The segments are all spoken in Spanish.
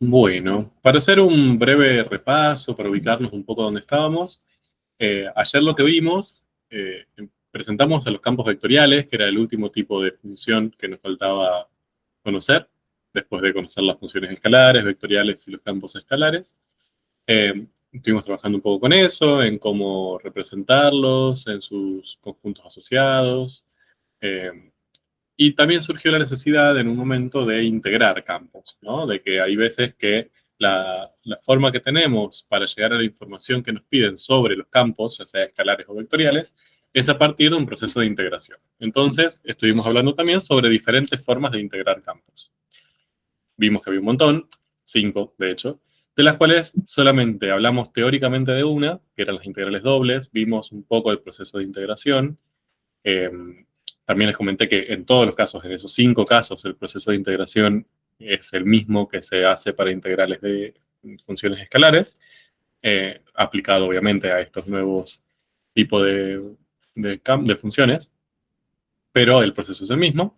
Bueno, para hacer un breve repaso, para ubicarnos un poco donde estábamos, ayer lo que vimos, presentamos a los campos vectoriales, que era el último tipo de función que nos faltaba conocer, después de conocer las funciones escalares, vectoriales y los campos escalares. Estuvimos trabajando un poco con eso, en cómo representarlos, en sus conjuntos asociados. eh, y también surgió la necesidad en un momento de integrar campos, ¿no? De que hay veces que la forma que tenemos para llegar a la información que nos piden sobre los campos, ya sea escalares o vectoriales, es a partir de un proceso de integración. Entonces, estuvimos hablando también sobre diferentes formas de integrar campos. Vimos que había un montón, 5 de hecho, de las cuales solamente hablamos teóricamente de una, que eran las integrales dobles, vimos un poco el proceso de integración. Eh, También les comenté que en todos los casos, en esos 5 casos, el proceso de integración es el mismo que se hace para integrales de funciones escalares, aplicado obviamente a estos nuevos tipos de funciones, pero el proceso es el mismo.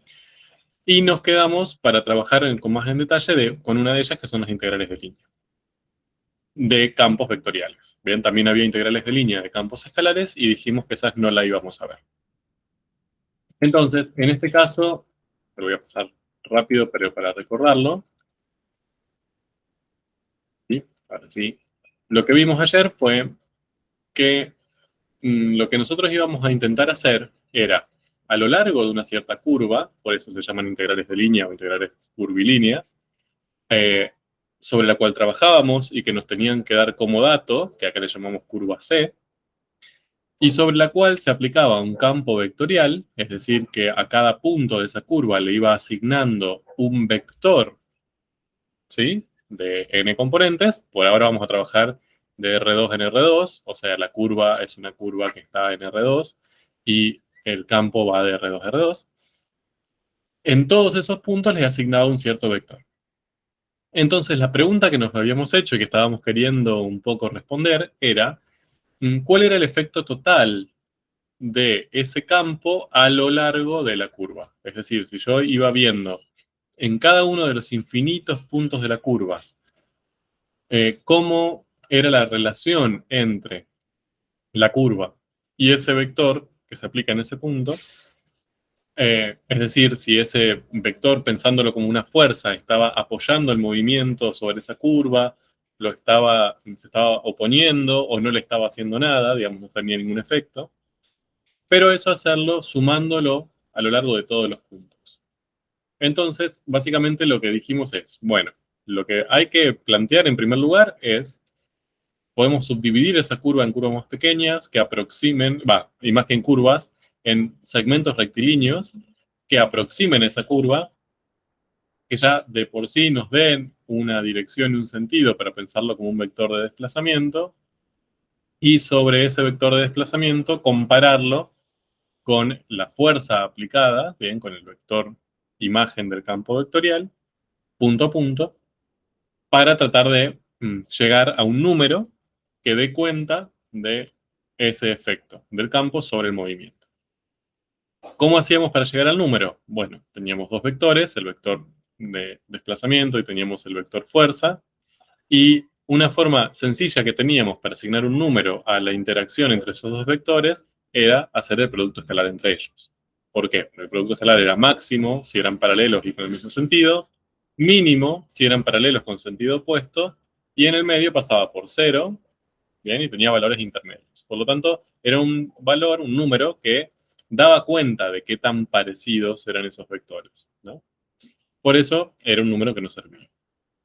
Y nos quedamos para trabajar con más en detalle con una de ellas, que son las integrales de línea, de campos vectoriales. Bien, también había integrales de línea de campos escalares y dijimos que esas no la íbamos a ver. Entonces, en este caso, lo voy a pasar rápido, pero para recordarlo. ¿Sí? Ahora sí. Lo que vimos ayer fue que lo que nosotros íbamos a intentar hacer era, a lo largo de una cierta curva, por eso se llaman integrales de línea o integrales curvilíneas, eh, sobre la cual trabajábamos y que nos tenían que dar como dato, que acá le llamamos curva C, y sobre la cual se aplicaba un campo vectorial, es decir, que a cada punto de esa curva le iba asignando un vector, ¿sí? De n componentes. Por ahora vamos a trabajar de R2 en R2, o sea, la curva es una curva que está en R2 y el campo va de R2 a R2. En todos esos puntos les asignaba un cierto vector. Entonces, la pregunta que nos habíamos hecho y que estábamos queriendo un poco responder era, ¿cuál era el efecto total de ese campo a lo largo de la curva? Es decir, si yo iba viendo en cada uno de los infinitos puntos de la curva cómo era la relación entre la curva y ese vector que se aplica en ese punto, es decir, si ese vector, pensándolo como una fuerza, estaba apoyando el movimiento sobre esa curva, se estaba oponiendo o no le estaba haciendo nada, digamos, no tenía ningún efecto, pero eso hacerlo sumándolo a lo largo de todos los puntos. Entonces, básicamente lo que dijimos es, bueno, lo que hay que plantear en primer lugar es, podemos subdividir esa curva en curvas más pequeñas que aproximen, y más que en curvas, en segmentos rectilíneos que aproximen esa curva, que ya de por sí nos den una dirección y un sentido para pensarlo como un vector de desplazamiento, y sobre ese vector de desplazamiento compararlo con la fuerza aplicada, bien, con el vector imagen del campo vectorial, punto a punto, para tratar de llegar a un número que dé cuenta de ese efecto del campo sobre el movimiento. ¿Cómo hacíamos para llegar al número? Bueno, teníamos dos vectores, el vector de desplazamiento y teníamos el vector fuerza, y una forma sencilla que teníamos para asignar un número a la interacción entre esos dos vectores era hacer el producto escalar entre ellos. ¿Por qué? Porque el producto escalar era máximo si eran paralelos y con el mismo sentido, mínimo si eran paralelos con sentido opuesto, y en el medio pasaba por cero, ¿bien? Y tenía valores intermedios. Por lo tanto, era un valor, un número que daba cuenta de qué tan parecidos eran esos vectores, ¿no? Por eso era un número que nos servía.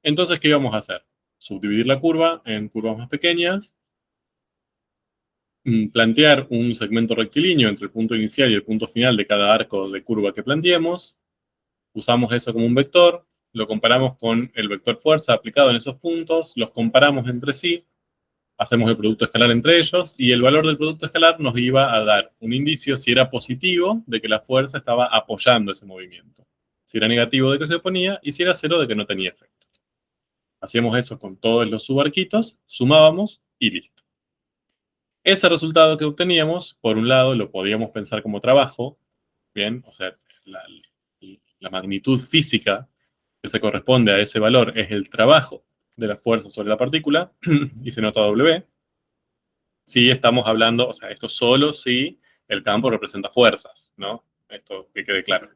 Entonces, ¿qué íbamos a hacer? Subdividir la curva en curvas más pequeñas, plantear un segmento rectilíneo entre el punto inicial y el punto final de cada arco de curva que planteemos, usamos eso como un vector, lo comparamos con el vector fuerza aplicado en esos puntos, los comparamos entre sí, hacemos el producto escalar entre ellos, y el valor del producto escalar nos iba a dar un indicio si era positivo de que la fuerza estaba apoyando ese movimiento, si era negativo de que se oponía, y si era cero de que no tenía efecto. Hacíamos eso con todos los subarquitos, sumábamos y listo. Ese resultado que obteníamos, por un lado, lo podíamos pensar como trabajo, ¿bien? O sea, la magnitud física que se corresponde a ese valor es el trabajo de la fuerza sobre la partícula, y se nota W, si estamos hablando, o sea, esto solo si el campo representa fuerzas, ¿no? Esto que quede claro.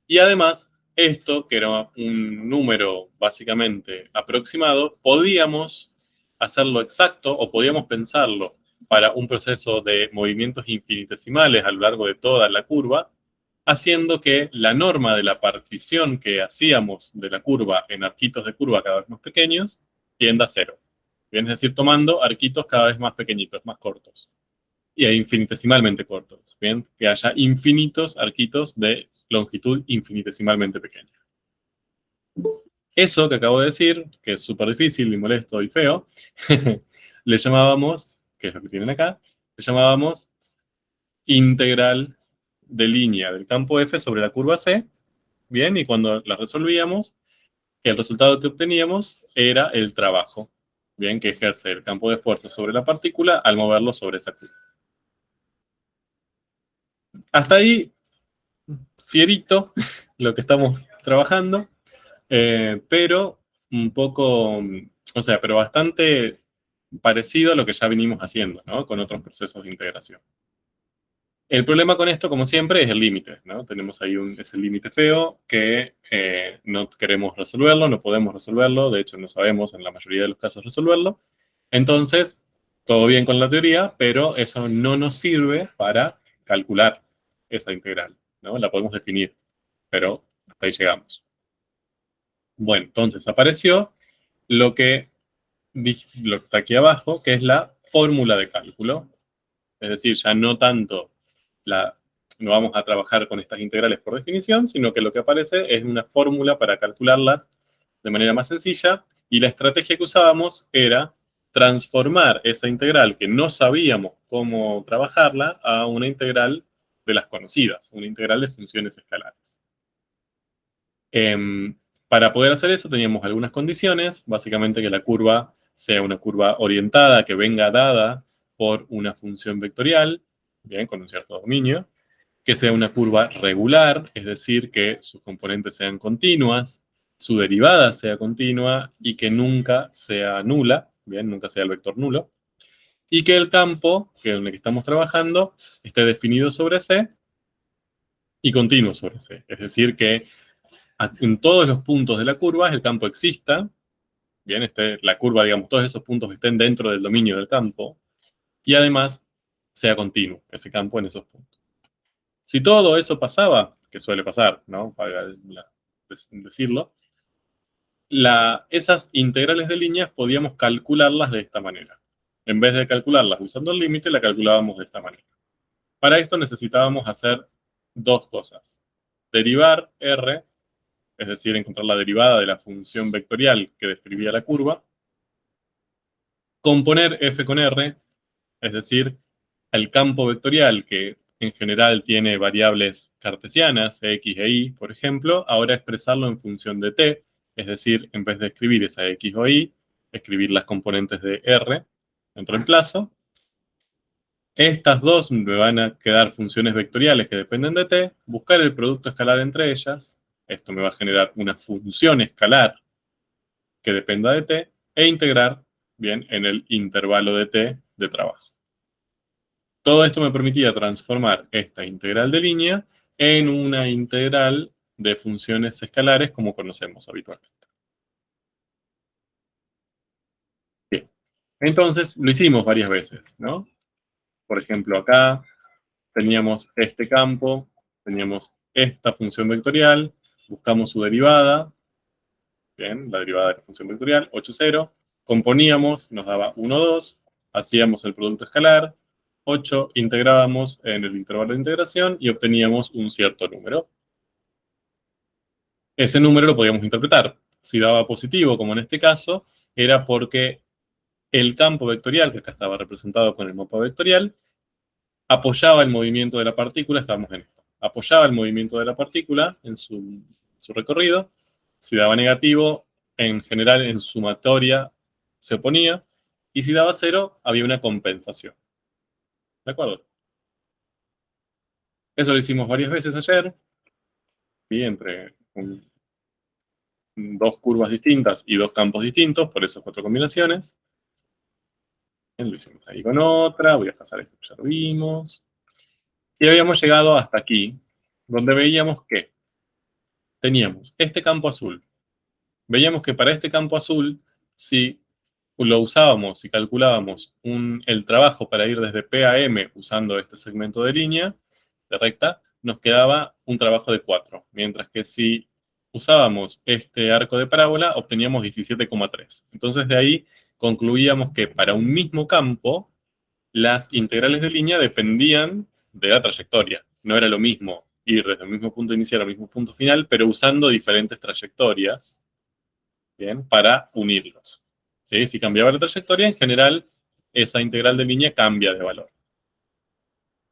Y además, esto, que era un número básicamente aproximado, podíamos hacerlo exacto o podíamos pensarlo para un proceso de movimientos infinitesimales a lo largo de toda la curva, haciendo que la norma de la partición que hacíamos de la curva en arquitos de curva cada vez más pequeños tienda a cero. Bien, es decir, tomando arquitos cada vez más pequeñitos, más cortos y infinitesimalmente cortos. Bien, que haya infinitos arquitos de longitud infinitesimalmente pequeña. Eso que acabo de decir, que es súper difícil y molesto y feo, le llamábamos, que es lo que tienen acá, le llamábamos integral de línea del campo F sobre la curva C. Bien, y cuando la resolvíamos, el resultado que obteníamos era el trabajo, bien, que ejerce el campo de fuerza sobre la partícula al moverlo sobre esa curva. Hasta ahí, fierito, lo que estamos trabajando, pero un poco, o sea, pero bastante parecido a lo que ya venimos haciendo, ¿no? Con otros procesos de integración. El problema con esto, como siempre, es el límite, ¿no? Tenemos ahí ese límite feo que no queremos resolverlo, no podemos resolverlo, de hecho no sabemos en la mayoría de los casos resolverlo. Entonces, todo bien con la teoría, pero eso no nos sirve para calcular esa integral, ¿no? La podemos definir, pero hasta ahí llegamos. Bueno, entonces apareció lo que está aquí abajo, que es la fórmula de cálculo. Es decir, ya no tanto no vamos a trabajar con estas integrales por definición, sino que lo que aparece es una fórmula para calcularlas de manera más sencilla, y la estrategia que usábamos era transformar esa integral que no sabíamos cómo trabajarla a una integral de las conocidas, una integral de funciones escalares. Para poder hacer eso teníamos algunas condiciones, básicamente que la curva sea una curva orientada, que venga dada por una función vectorial, bien, con un cierto dominio, que sea una curva regular, es decir, que sus componentes sean continuas, su derivada sea continua y que nunca sea nula, bien, nunca sea el vector nulo, y que el campo en el que estamos trabajando esté definido sobre C y continuo sobre C, es decir, que en todos los puntos de la curva el campo exista, bien, la curva, digamos, todos esos puntos estén dentro del dominio del campo, y además sea continuo ese campo en esos puntos. Si todo eso pasaba, que suele pasar, ¿no? Para decirlo, esas integrales de líneas podíamos calcularlas de esta manera. En vez de calcularlas usando el límite, la calculábamos de esta manera. Para esto necesitábamos hacer dos cosas. Derivar R, es decir, encontrar la derivada de la función vectorial que describía la curva. Componer F con R, es decir, el campo vectorial que en general tiene variables cartesianas, x e y, por ejemplo, ahora expresarlo en función de t, es decir, en vez de escribir esa x o y, escribir las componentes de r en reemplazo. Estas dos me van a quedar funciones vectoriales que dependen de t, buscar el producto escalar entre ellas, esto me va a generar una función escalar que dependa de t, e integrar, bien, en el intervalo de t de trabajo. Todo esto me permitía transformar esta integral de línea en una integral de funciones escalares como conocemos habitualmente. Bien. Entonces, lo hicimos varias veces, ¿no? Por ejemplo, acá teníamos este campo, teníamos esta función vectorial, buscamos su derivada, bien, la derivada de la función vectorial, 8, 0, componíamos, nos daba 1, 2, hacíamos el producto escalar, 8, integrábamos en el intervalo de integración y obteníamos un cierto número. Ese número lo podíamos interpretar. Si daba positivo, como en este caso, era porque el campo vectorial, que acá estaba representado con el mapa vectorial, apoyaba el movimiento de la partícula, estábamos en esto, apoyaba el movimiento de la partícula en su recorrido. Si daba negativo, en general en sumatoria se oponía, y si daba cero, había una compensación. ¿De acuerdo? Eso lo hicimos varias veces ayer, y entre dos curvas distintas y dos campos distintos, por eso 4 combinaciones. Bien, lo hicimos ahí con otra, voy a pasar esto que ya lo vimos. Y habíamos llegado hasta aquí, donde veíamos que teníamos este campo azul. Veíamos que para este campo azul, si lo usábamos, si calculábamos el trabajo para ir desde P a M usando este segmento de línea, de recta, nos quedaba un trabajo de 4. Mientras que si usábamos este arco de parábola, obteníamos 17,3. Entonces de ahí concluíamos que para un mismo campo, las integrales de línea dependían de la trayectoria. No era lo mismo ir desde el mismo punto inicial al mismo punto final, pero usando diferentes trayectorias, ¿bien? Para unirlos. ¿Sí? Si cambiaba la trayectoria, en general, esa integral de línea cambia de valor.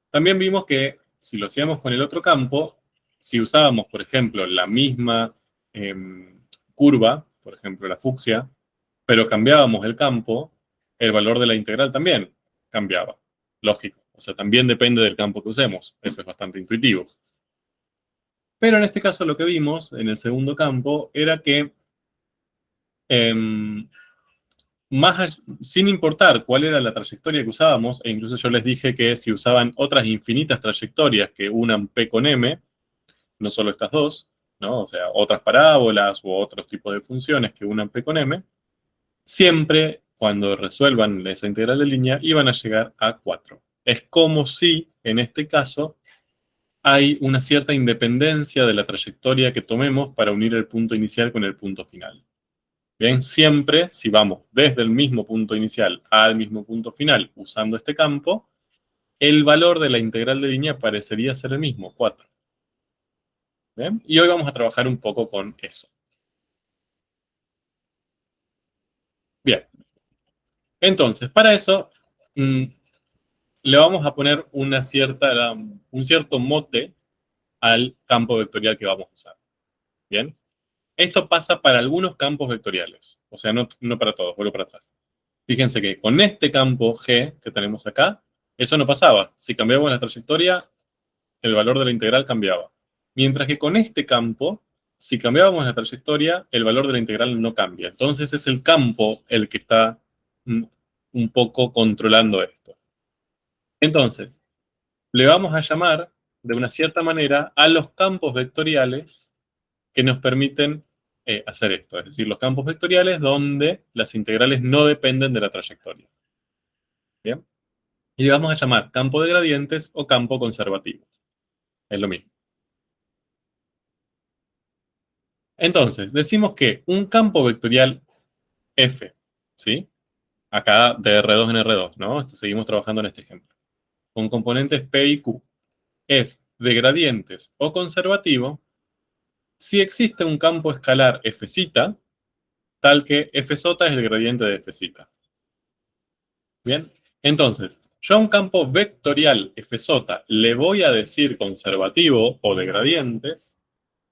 También vimos que si lo hacíamos con el otro campo, si usábamos, por ejemplo, la misma curva, por ejemplo, la fucsia, pero cambiábamos el campo, el valor de la integral también cambiaba. Lógico. O sea, también depende del campo que usemos. Eso es bastante intuitivo. Pero en este caso lo que vimos en el segundo campo era que sin importar cuál era la trayectoria que usábamos, e incluso yo les dije que si usaban otras infinitas trayectorias que unan P con M, no solo estas dos, ¿no? O sea, otras parábolas u otros tipos de funciones que unan P con M, siempre cuando resuelvan esa integral de línea iban a llegar a 4. Es como si, en este caso, hay una cierta independencia de la trayectoria que tomemos para unir el punto inicial con el punto final. Bien, siempre, si vamos desde el mismo punto inicial al mismo punto final usando este campo, el valor de la integral de línea parecería ser el mismo, 4. ¿Bien? Y hoy vamos a trabajar un poco con eso. Bien. Entonces, para eso, le vamos a poner un cierto mote al campo vectorial que vamos a usar. ¿Bien? Esto pasa para algunos campos vectoriales, o sea, no para todos, vuelvo para atrás. Fíjense que con este campo G que tenemos acá, eso no pasaba. Si cambiamos la trayectoria, el valor de la integral cambiaba. Mientras que con este campo, si cambiábamos la trayectoria, el valor de la integral no cambia. Entonces es el campo el que está un poco controlando esto. Entonces, le vamos a llamar de una cierta manera a los campos vectoriales que nos permiten hacer esto. Es decir, los campos vectoriales donde las integrales no dependen de la trayectoria. ¿Bien? Y le vamos a llamar campo de gradientes o campo conservativo. Es lo mismo. Entonces, decimos que un campo vectorial F, ¿sí? Acá de R2 en R2, ¿no? Seguimos trabajando en este ejemplo. Con componentes P y Q. Es de gradientes o conservativo si existe un campo escalar Fz, tal que Fz es el gradiente de Fz. Bien, entonces, yo a un campo vectorial Fz le voy a decir conservativo o de gradientes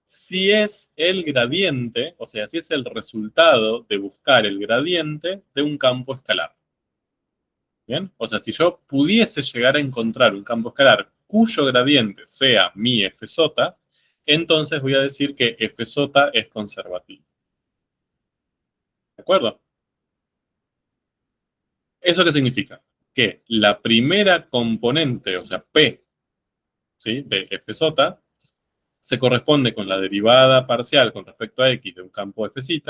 si es el gradiente, o sea, si es el resultado de buscar el gradiente de un campo escalar. ¿Bien? O sea, si yo pudiese llegar a encontrar un campo escalar cuyo gradiente sea mi Fz, entonces voy a decir que Fz es conservativo. ¿De acuerdo? ¿Eso qué significa? Que la primera componente, o sea, P, ¿sí? De Fz, se corresponde con la derivada parcial con respecto a x de un campo Fz,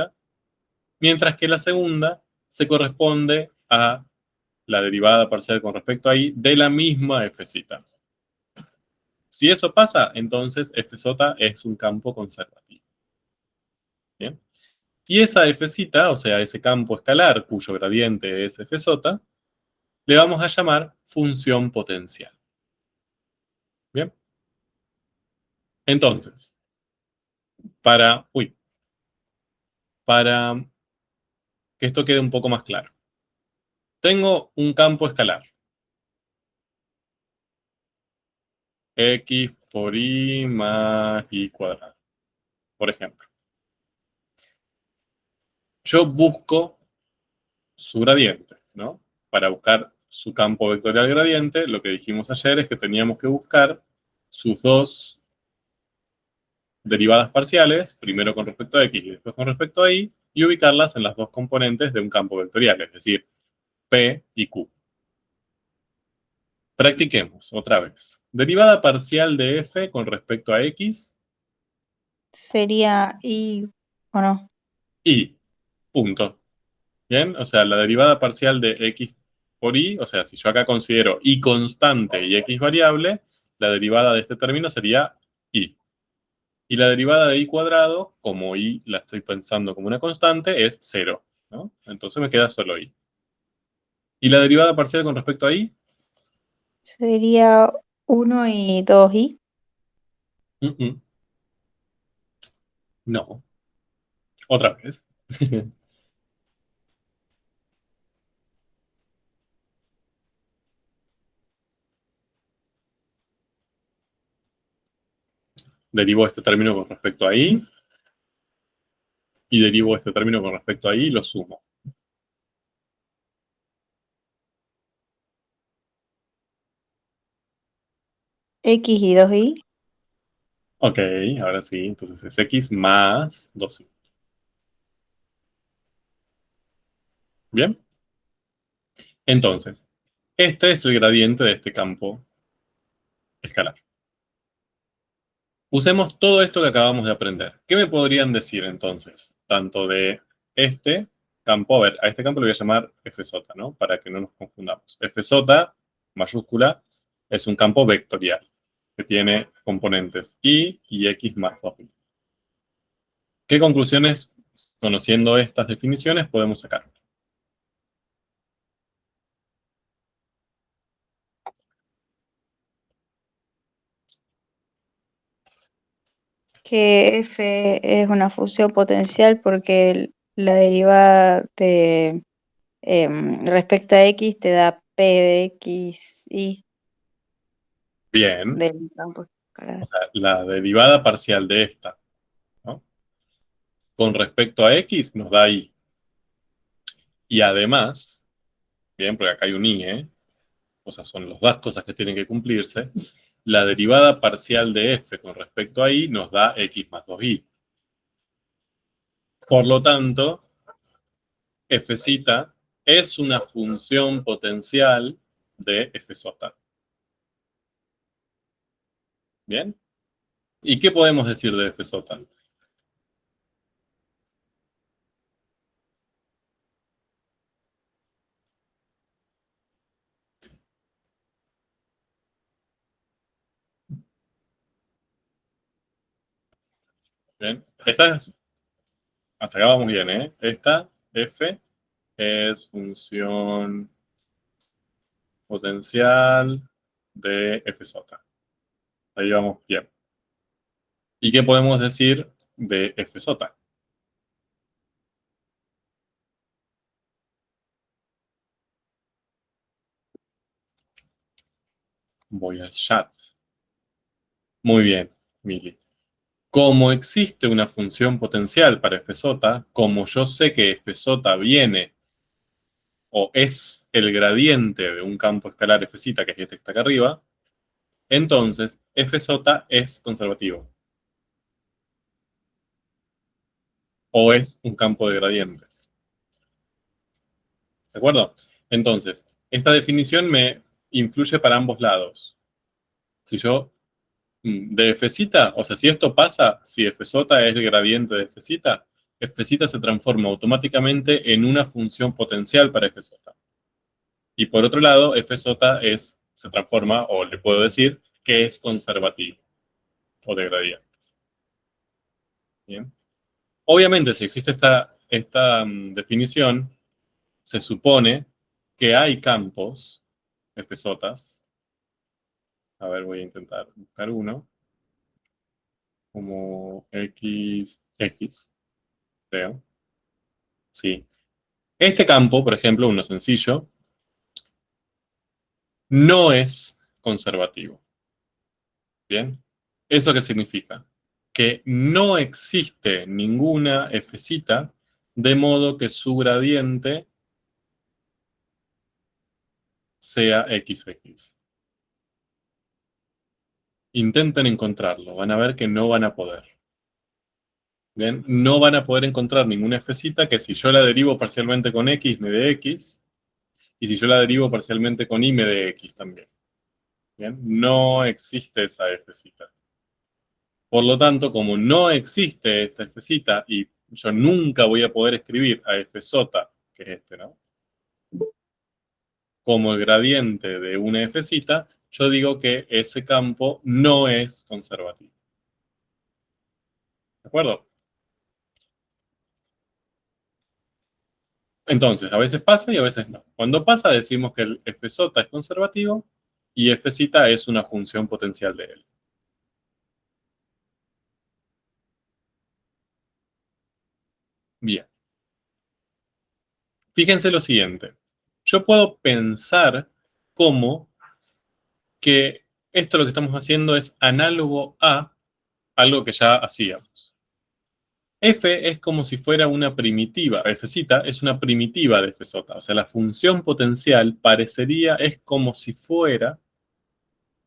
mientras que la segunda se corresponde a la derivada parcial con respecto a y de la misma Fz. Si eso pasa, entonces Fz es un campo conservativo. ¿Bien? Y esa Fz, o sea, ese campo escalar cuyo gradiente es Fz, le vamos a llamar función potencial. ¿Bien? Entonces, para que esto quede un poco más claro. Tengo un campo escalar. X por y más y cuadrado, por ejemplo. Yo busco su gradiente, ¿no? Para buscar su campo vectorial gradiente, lo que dijimos ayer es que teníamos que buscar sus dos derivadas parciales, primero con respecto a x y después con respecto a y ubicarlas en las dos componentes de un campo vectorial, es decir, P y Q. Practiquemos otra vez. Derivada parcial de f con respecto a x Sería y, ¿o no? y punto. Bien, o sea, la derivada parcial de x por y, o sea, si yo acá considero y constante y x variable, la derivada de este término sería y. Y la derivada de y cuadrado, como y la estoy pensando como una constante, es 0, ¿no? Entonces me queda solo y. ¿Y la derivada parcial con respecto a y? Sería 1 y 2 y. Mm, mm, no. Otra vez. Derivo este término con respecto a y y derivo este término con respecto a y y lo sumo. X y 2y. Ok, ahora sí. Entonces es x más 2y. Bien. Entonces, este es el gradiente de este campo escalar. Usemos todo esto que acabamos de aprender. ¿Qué me podrían decir entonces? Tanto de este campo, a ver, a este campo le voy a llamar f sota, ¿no? Para que no nos confundamos. F sota, mayúscula, es un campo vectorial que tiene componentes y x más 2y. ¿Qué conclusiones, conociendo estas definiciones, podemos sacar? Que f es una función potencial porque la derivada de respecto a x te da p de x y Bien, del campo o escalar. sea, la derivada parcial de esta, ¿no? Con respecto a x nos da y. Y además, bien, porque acá hay un y, ¿eh? O sea, son las dos cosas que tienen que cumplirse, la derivada parcial de f con respecto a y nos da x más 2y. Por lo tanto, f es una función potencial de f sota. ¿Bien? ¿Y qué podemos decir de f sota? ¿Bien? Hasta acá vamos bien, ¿eh? Esta f es función potencial de f sota. Ahí vamos bien. ¿Y qué podemos decir de f sota? Voy al chat. Muy bien, Mili. Como existe una función potencial para f sota, como yo sé que f sota viene o es el gradiente de un campo escalar f que es este que está acá arriba, entonces f sota es conservativo o es un campo de gradientes. ¿De acuerdo? Entonces, esta definición me influye para ambos lados. Si yo de f, o sea, si esto pasa, si f sota es el gradiente de f se transforma automáticamente en una función potencial para f sota. Y por otro lado, f sota se transforma, o le puedo decir, que es conservativo o de gradientes. ¿Bien? Obviamente, si existe esta definición, se supone que hay campos f sotas. A ver, voy a intentar buscar uno, como x, creo. Sí. Este campo, por ejemplo, uno sencillo, no es conservativo. ¿Bien? ¿Eso qué significa? Que no existe ninguna f de modo que su gradiente sea xx. Intenten encontrarlo, van a ver que no van a poder. Bien, no van a poder encontrar ninguna fcita que si yo la derivo parcialmente con x me dé x, y si yo la derivo parcialmente con y me dé x también. Bien, no existe esa fcita. Por lo tanto, como no existe esta fcita y yo nunca voy a poder escribir a f sota, que es este, ¿no? Como el gradiente de una fcita, yo digo que ese campo no es conservativo. ¿De acuerdo? Entonces, a veces pasa y a veces no. Cuando pasa, decimos que el f sota es conservativo y f cita es una función potencial de él. Bien. Fíjense lo siguiente. Yo puedo pensar como que esto lo que estamos haciendo es análogo a algo que ya hacíamos. F es como si fuera una primitiva, f cita es una primitiva de f sota, o sea, la función potencial parecería, es como si fuera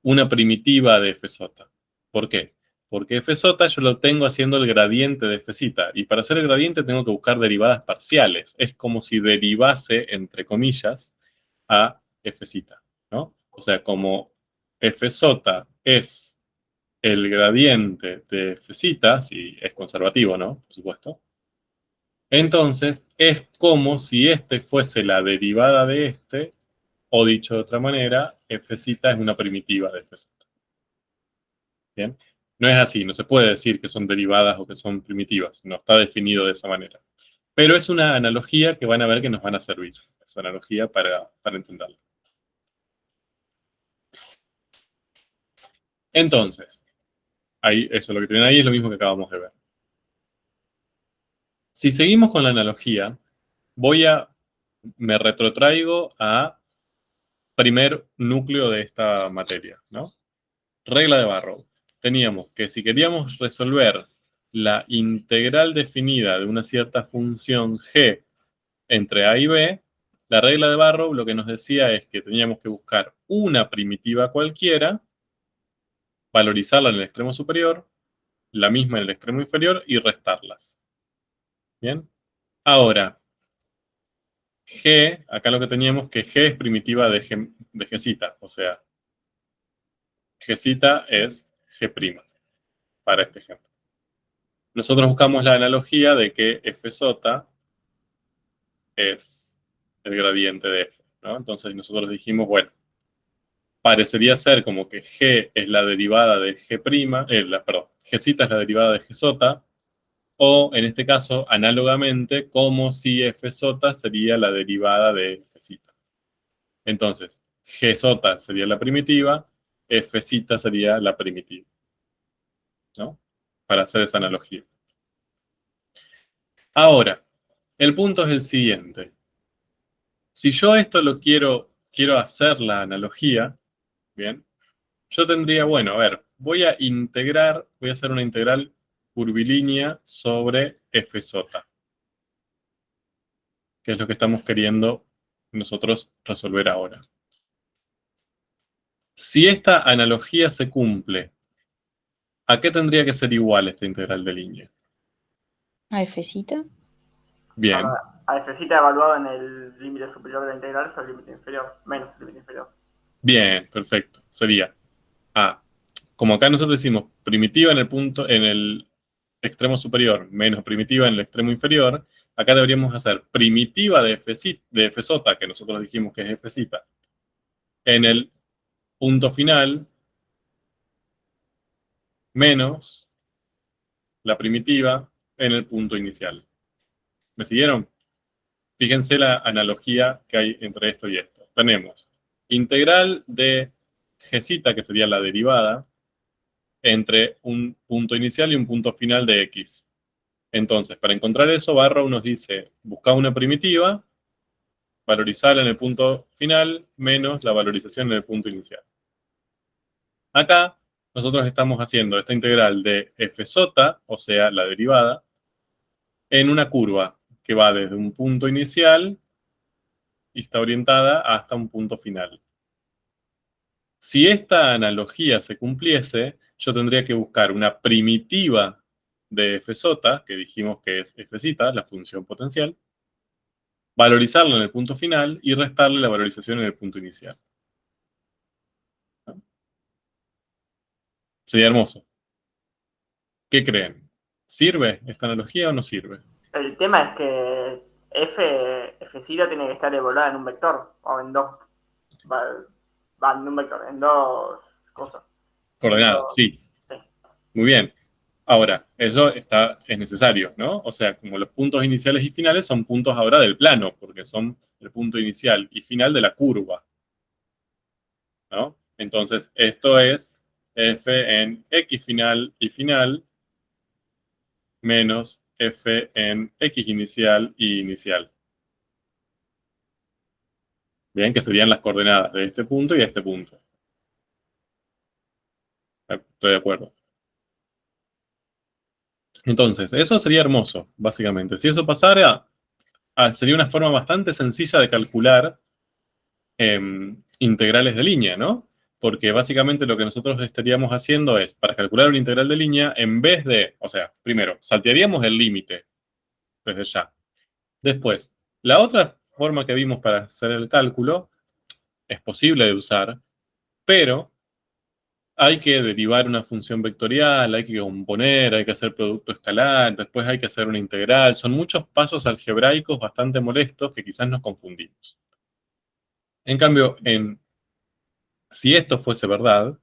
una primitiva de f sota. ¿Por qué? Porque f sota yo lo tengo haciendo el gradiente de f cita, y para hacer el gradiente tengo que buscar derivadas parciales, es como si derivase, entre comillas, a f cita, ¿no? O sea, como f sota es el gradiente de f cita, si es conservativo, ¿no? Por supuesto. Entonces, es como si este fuese la derivada de este, o dicho de otra manera, f cita es una primitiva de f sota. ¿Bien? No es así, no se puede decir que son derivadas o que son primitivas, no está definido de esa manera. Pero es una analogía que van a ver que nos van a servir, esa analogía para entenderlo. Entonces, ahí, eso, lo que tienen ahí es lo mismo que acabamos de ver. Si seguimos con la analogía, me retrotraigo a primer núcleo de esta materia, ¿no? Regla de Barrow. Teníamos que si queríamos resolver la integral definida de una cierta función g entre a y b, la regla de Barrow lo que nos decía es que teníamos que buscar una primitiva cualquiera, valorizarla en el extremo superior, la misma en el extremo inferior y restarlas. ¿Bien? Ahora, g, acá lo que teníamos que g es primitiva de g cita, o sea, g cita es g' para este ejemplo. Nosotros buscamos la analogía de que f sota es el gradiente de f, ¿no? Entonces nosotros dijimos, bueno, parecería ser como que g es la derivada de g', perdón, g cita es la derivada de g sota, o en este caso, análogamente, como si f sota sería la derivada de f cita. Entonces, g sota sería la primitiva, f cita sería la primitiva, ¿no? Para hacer esa analogía. Ahora, el punto es el siguiente. Si yo esto lo quiero hacer la analogía, ¿bien? Yo tendría, bueno, a ver, voy a hacer una integral curvilínea sobre f sota, que es lo que estamos queriendo nosotros resolver ahora. Si esta analogía se cumple, ¿a qué tendría que ser igual esta integral de línea? ¿A Fcita? Bien, A f evaluado en el límite superior de la integral sobre el límite inferior, menos el límite inferior. bien, perfecto. Sería A. Como acá nosotros decimos primitiva en el extremo superior menos primitiva en el extremo inferior, acá deberíamos hacer primitiva de f sota, que nosotros dijimos que es f cita, en el punto final menos la primitiva en el punto inicial. ¿Me siguieron? Fíjense la analogía que hay entre esto y esto. Tenemos integral de g cita, que sería la derivada, entre un punto inicial y un punto final de x. Entonces, para encontrar eso, Barrow nos dice, busca una primitiva, valorizarla en el punto final, menos la valorización en el punto inicial. Acá, nosotros estamos haciendo esta integral de f sota, o sea, la derivada, en una curva que va desde un punto inicial y está orientada hasta un punto final. Si esta analogía se cumpliese, yo tendría que buscar una primitiva de f sota, que dijimos que es f zeta, la función potencial, valorizarlo en el punto final y restarle la valorización en el punto inicial. ¿No? Sería hermoso. ¿Qué creen? ¿Sirve esta analogía o no sirve? El tema es que f zeta tiene que estar evaluada en un vector, o en dos, en un vector, en dos cosas. Coordenadas, sí. Sí. Muy bien. Ahora, eso es necesario, ¿no? O sea, como los puntos iniciales y finales son puntos ahora del plano, porque son el punto inicial y final de la curva, ¿no? Entonces, esto es f en x final y final menos f en x inicial y inicial. Bien, que serían las coordenadas de este punto y de este punto. Estoy de acuerdo. Entonces, eso sería hermoso, básicamente. Si eso pasara, sería una forma bastante sencilla de calcular integrales de línea, ¿no? Porque básicamente lo que nosotros estaríamos haciendo es, para calcular una integral de línea, en vez de, o sea, primero, saltearíamos el límite desde ya. Después, la otra forma que vimos para hacer el cálculo es posible de usar, pero hay que derivar una función vectorial, hay que componer, hay que hacer producto escalar, después hay que hacer una integral. Son muchos pasos algebraicos bastante molestos que quizás nos confundimos. En cambio, si esto fuese verdad,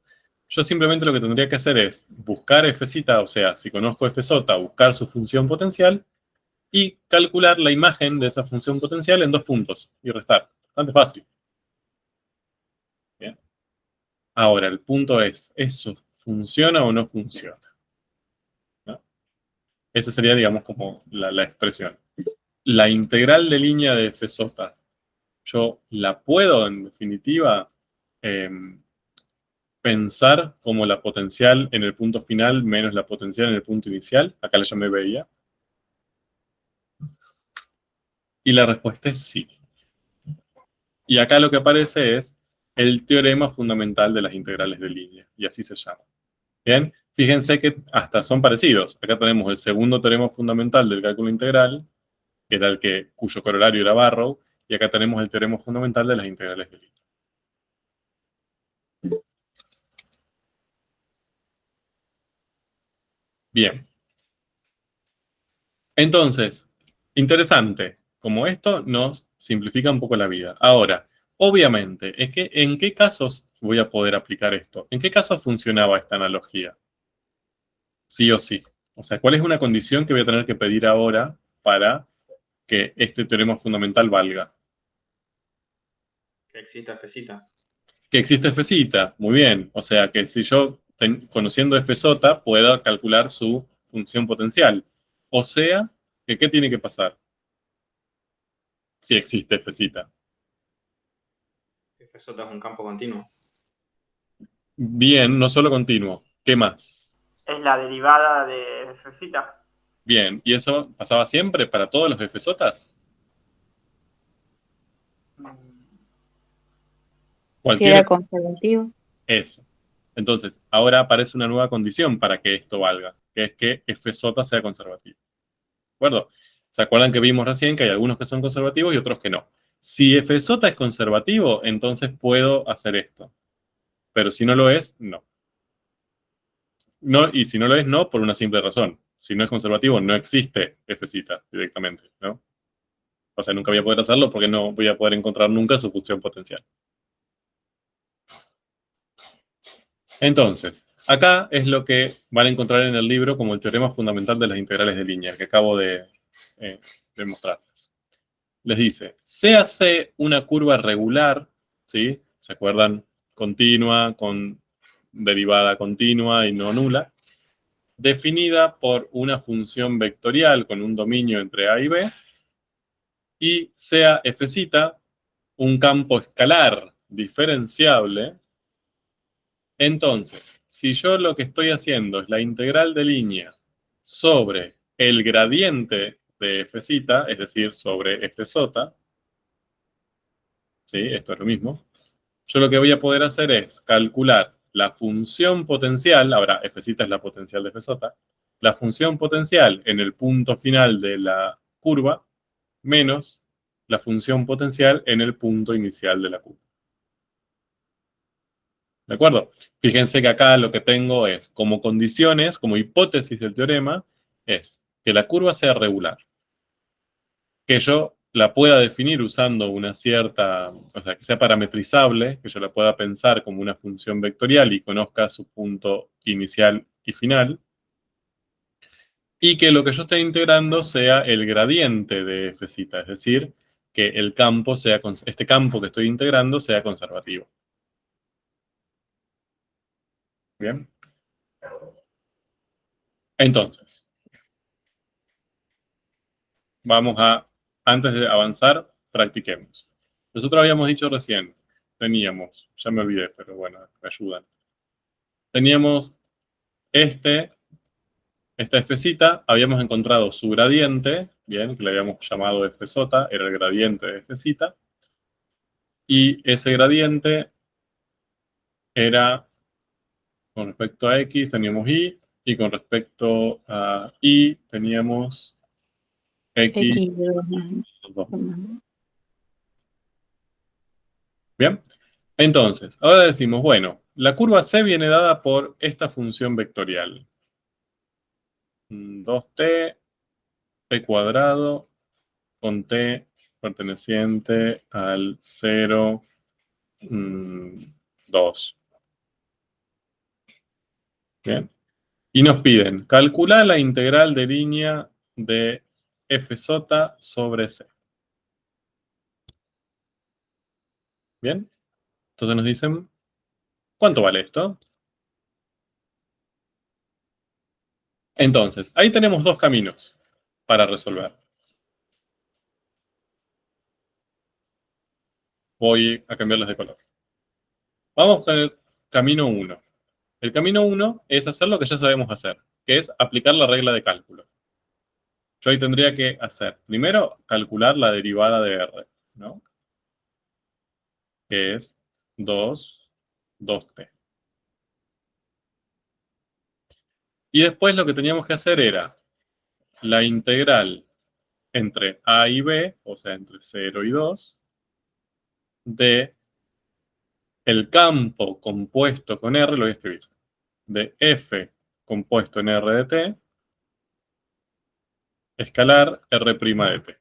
yo simplemente lo que tendría que hacer es buscar f zeta, o sea, si conozco f sota, buscar su función potencial y calcular la imagen de esa función potencial en dos puntos y restar. Bastante fácil. Bien. Ahora, el punto es, ¿eso funciona o no funciona? ¿No? Esa sería, digamos, como la expresión. La integral de línea de f sota, yo la puedo, en definitiva, pensar como la potencial en el punto final menos la potencial en el punto inicial. Acá la llamé veía. Y la respuesta es sí. Y acá lo que aparece es el teorema fundamental de las integrales de línea, y así se llama. Bien, fíjense que hasta son parecidos. Acá tenemos el segundo teorema fundamental del cálculo integral, que era cuyo corolario era Barrow, y acá tenemos el teorema fundamental de las integrales de línea. Bien. Entonces, interesante. Como esto nos simplifica un poco la vida. Ahora, obviamente, es que ¿en qué casos voy a poder aplicar esto? ¿En qué casos funcionaba esta analogía? Sí o sí. O sea, ¿cuál es una condición que voy a tener que pedir ahora para que este teorema fundamental valga? Que exista f zeta. Que existe f zeta. Muy bien. O sea, que si yo, conociendo f sota, pueda calcular su función potencial. O sea, que ¿qué tiene que pasar? Si existe f zeta. F sota es un campo continuo. Bien, no solo continuo. ¿Qué más? Es la derivada de f zeta. Bien, ¿y eso pasaba siempre para todos los f sotas? Si era conservativo. Eso. Entonces, ahora aparece una nueva condición para que esto valga, que es que f sota sea conservativo. ¿De acuerdo? ¿Se acuerdan que vimos recién que hay algunos que son conservativos y otros que no? Si f sota es conservativo, entonces puedo hacer esto. Pero si no lo es, no. No, y si no lo es, no, por una simple razón. Si no es conservativo, no existe f zeta directamente, ¿no? O sea, nunca voy a poder hacerlo porque no voy a poder encontrar nunca su función potencial. Entonces, acá es lo que van a encontrar en el libro como el teorema fundamental de las integrales de línea, que acabo de mostrarles. Les dice, séase una curva regular, ¿sí? ¿Se acuerdan? Continua, con derivada continua y no nula, definida por una función vectorial con un dominio entre A y B, y sea f zeta un campo escalar diferenciable. Entonces, si yo lo que estoy haciendo es la integral de línea sobre el gradiente de f zeta, es decir, sobre f sota, ¿sí? Esto es lo mismo, yo lo que voy a poder hacer es calcular la función potencial, ahora f zeta es la potencial de f sota, la función potencial en el punto final de la curva menos la función potencial en el punto inicial de la curva. ¿De acuerdo? Fíjense que acá lo que tengo es, como condiciones, como hipótesis del teorema, es que la curva sea regular. Que yo la pueda definir usando una cierta, o sea, que sea parametrizable, que yo la pueda pensar como una función vectorial y conozca su punto inicial y final. Y que lo que yo esté integrando sea el gradiente de f zeta, es decir, que el campo sea, este campo que estoy integrando sea conservativo. Bien. Entonces, vamos a, antes de avanzar, practiquemos. Nosotros habíamos dicho recién, teníamos, ya me olvidé, pero bueno, me ayudan. Teníamos esta f zeta, habíamos encontrado su gradiente, bien, que le habíamos llamado f sota, era el gradiente de f zeta, y ese gradiente era, con respecto a x teníamos y con respecto a y teníamos x. X. Bien, entonces, ahora decimos, bueno, la curva C viene dada por esta función vectorial. 2t, t cuadrado, con t perteneciente al 0, 2. Bien. Y nos piden, calcular la integral de línea de f sota sobre C. Bien. Entonces nos dicen, ¿cuánto vale esto? Entonces, ahí tenemos dos caminos para resolver. Voy a cambiarlos de color. Vamos con el camino 1. El camino 1 es hacer lo que ya sabemos hacer, que es aplicar la regla de cálculo. Yo ahí tendría que hacer, primero, calcular la derivada de R, ¿no? Que es 2t. Y después lo que teníamos que hacer era la integral entre a y b, o sea, entre 0 y 2, de el campo compuesto con R, lo voy a escribir, de f compuesto en R de t, escalar R' de t.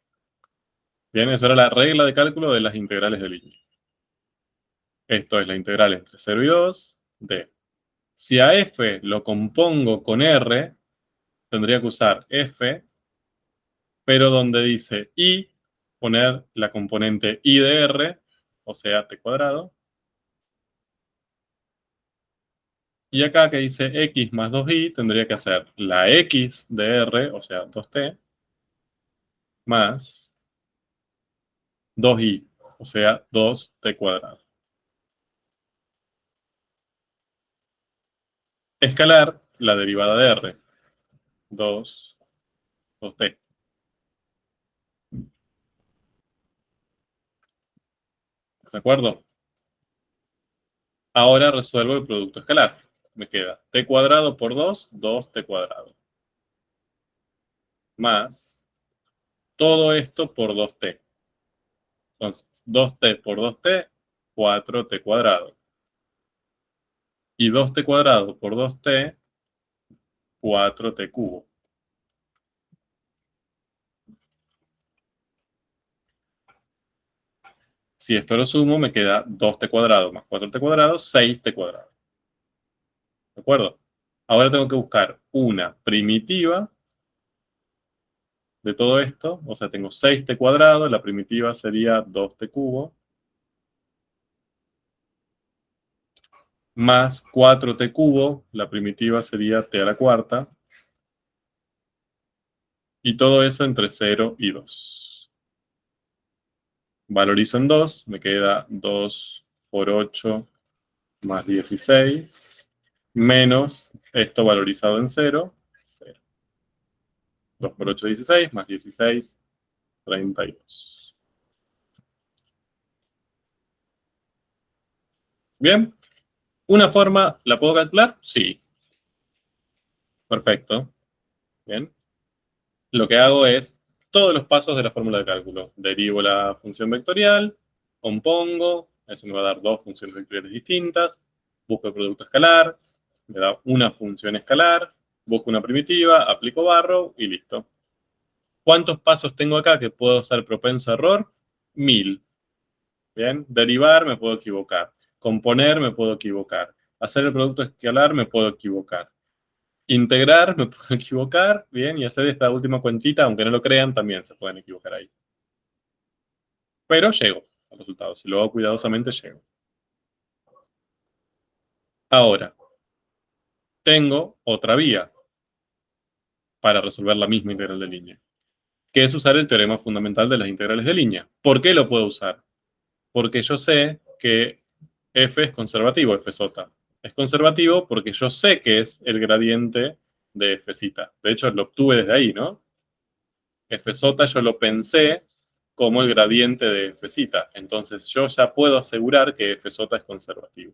Bien, esa era la regla de cálculo de las integrales de línea. Esto es la integral entre 0 y 2 de, si a f lo compongo con R, tendría que usar f, pero donde dice y, poner la componente y de R, o sea, t cuadrado. Y acá que dice x más 2y, tendría que hacer la x de R, o sea, 2t, más 2y, o sea, 2t cuadrado. Escalar la derivada de R, 2t. ¿De acuerdo? Ahora resuelvo el producto escalar. Me queda t cuadrado por 2, 2t cuadrado. Más todo esto por 2t. Entonces, 2t por 2t, 4t cuadrado. Y 2t cuadrado por 2t, 4t cubo. Si esto lo sumo, me queda 2t cuadrado más 4t cuadrado, 6t cuadrado. ¿De acuerdo? Ahora tengo que buscar una primitiva de todo esto. O sea, tengo 6t cuadrado, la primitiva sería 2t cubo, más 4t cubo, la primitiva sería t a la cuarta. Y todo eso entre 0 y 2. Valorizo en 2, me queda 2 por 8 más 16, menos esto valorizado en 0, 0. 2 por 8, 16, más 16, 32. Bien, ¿una forma la puedo calcular? Sí. Perfecto. Bien. Lo que hago es todos los pasos de la fórmula de cálculo. Derivo la función vectorial, compongo, eso me va a dar dos funciones vectoriales distintas, busco el producto escalar, me da una función escalar, busco una primitiva, aplico barrow y listo. ¿Cuántos pasos tengo acá que puedo ser propenso a error? 1000. Bien, derivar me puedo equivocar, componer me puedo equivocar, hacer el producto escalar me puedo equivocar. Integrar, me puedo equivocar, bien, y hacer esta última cuentita, aunque no lo crean, también se pueden equivocar ahí. Pero llego al resultado, si lo hago cuidadosamente, llego. Ahora, tengo otra vía para resolver la misma integral de línea, que es usar el teorema fundamental de las integrales de línea. ¿Por qué lo puedo usar? Porque yo sé que f es conservativo, f sota. Es conservativo porque yo sé que es el gradiente de f zeta. De hecho, lo obtuve desde ahí, ¿no? F sota yo lo pensé como el gradiente de f zeta. Entonces yo ya puedo asegurar que f sota es conservativo.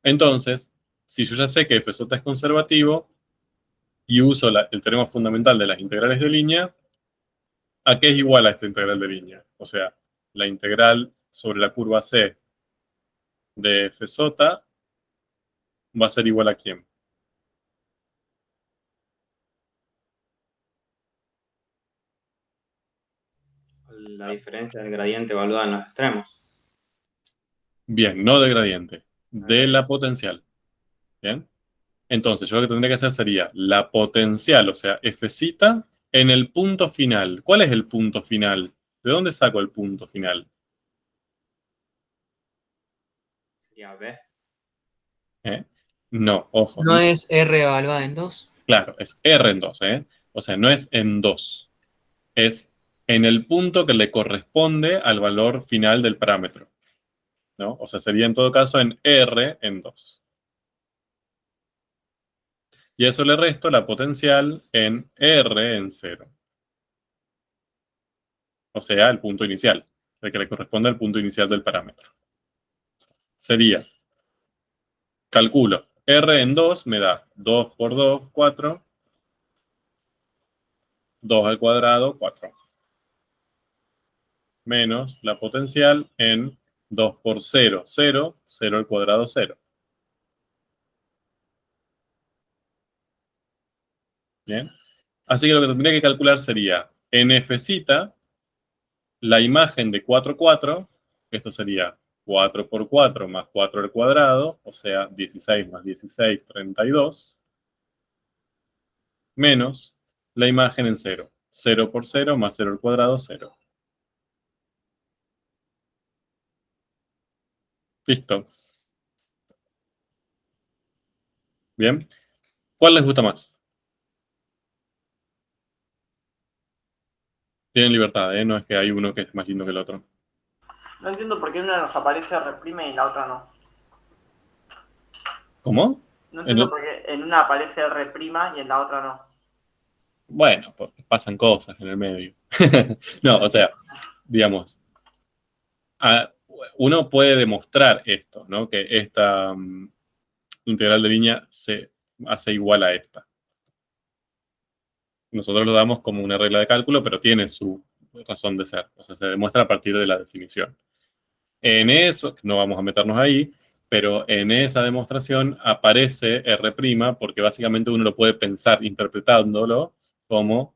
Entonces, si yo ya sé que f sota es conservativo y uso el teorema fundamental de las integrales de línea, ¿a qué es igual a esta integral de línea? O sea, la integral sobre la curva C de f sota va a ser igual a ¿quién? La diferencia del gradiente evaluada en los extremos. Bien, no de gradiente, de la potencial. ¿Bien? Entonces, yo lo que tendría que hacer sería la potencial, o sea, f zeta, en el punto final. ¿Cuál es el punto final? ¿De dónde saco el punto final? Sería B. ¿Eh? No, ojo. ¿No es R evaluada en 2? Claro, es R en 2, ¿eh? O sea, no es en 2. Es en el punto que le corresponde al valor final del parámetro, ¿no? O sea, sería en todo caso en R en 2. Y eso le resto la potencial en R en 0. O sea, el punto inicial, el que le corresponde al punto inicial del parámetro. Sería, calculo, R en 2 me da 2 por 2, 4, 2 al cuadrado, 4. Menos la potencial en 2 por 0, 0, 0 al cuadrado, 0. Bien. Así que lo que tendría que calcular sería en f zeta, la imagen de 4, 4, esto sería 4 por 4 más 4 al cuadrado, o sea, 16 más 16, 32, menos la imagen en 0. 0 por 0 más 0 al cuadrado, 0. Listo. Bien. ¿Cuál les gusta más? Tienen libertad, ¿eh? No es que hay uno que es más lindo que el otro. No entiendo por qué en una nos aparece R' y en la otra no. ¿Cómo? No entiendo por qué en una aparece R' y en la otra no. Bueno, porque pasan cosas en el medio. No, o sea, digamos, uno puede demostrar esto, ¿no? Que esta integral de línea se hace igual a esta. Nosotros lo damos como una regla de cálculo, pero tiene su razón de ser. O sea, se demuestra a partir de la definición. En eso, no vamos a meternos ahí, pero en esa demostración aparece R', porque básicamente uno lo puede pensar interpretándolo como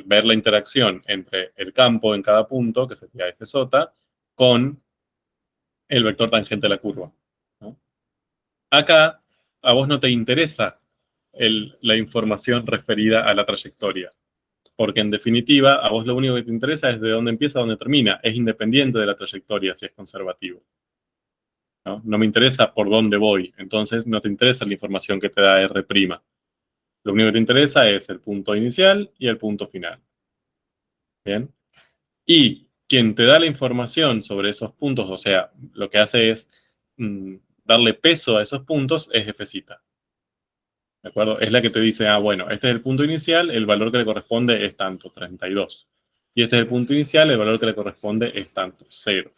ver la interacción entre el campo en cada punto, que sería f sota, con el vector tangente de la curva, ¿no? Acá, a vos no te interesa la información referida a la trayectoria, porque en definitiva, a vos lo único que te interesa es de dónde empieza a dónde termina, es independiente de la trayectoria si es conservativo. ¿No? No me interesa por dónde voy, entonces no te interesa la información que te da R'. Lo único que te interesa es el punto inicial y el punto final. ¿Bien? Y quien te da la información sobre esos puntos, o sea, lo que hace es darle peso a esos puntos, es f zeta. ¿De acuerdo? Es la que te dice, ah, bueno, este es el punto inicial, el valor que le corresponde es tanto, 32. Y este es el punto inicial, el valor que le corresponde es tanto, 0.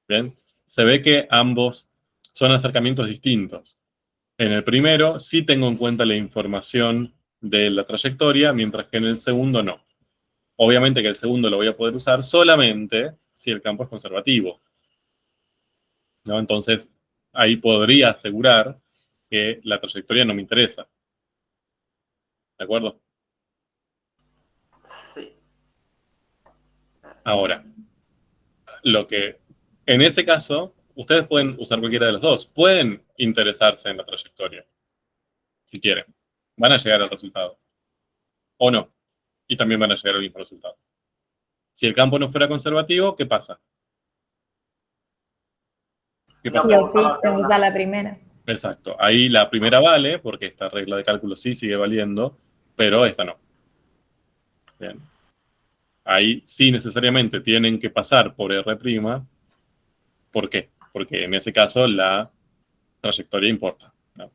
¿Bien? Se ve que ambos son acercamientos distintos. En el primero sí tengo en cuenta la información de la trayectoria, mientras que en el segundo no. Obviamente que el segundo lo voy a poder usar solamente si el campo es conservativo, ¿no? Entonces, ahí podría asegurar que la trayectoria no me interesa. ¿De acuerdo? Sí. Ahora, en ese caso, ustedes pueden usar cualquiera de los dos. Pueden interesarse en la trayectoria, si quieren. Van a llegar al resultado. O no. Y también van a llegar al mismo resultado. Si el campo no fuera conservativo, ¿qué pasa? ¿Qué No pasa? Sí o puedo sí, usar la tengo que segunda. usar la primera. Exacto. Ahí la primera vale, porque esta regla de cálculo sí sigue valiendo, pero esta no. Bien. Ahí sí necesariamente tienen que pasar por R'. ¿Por qué? Porque en ese caso la trayectoria importa, ¿no?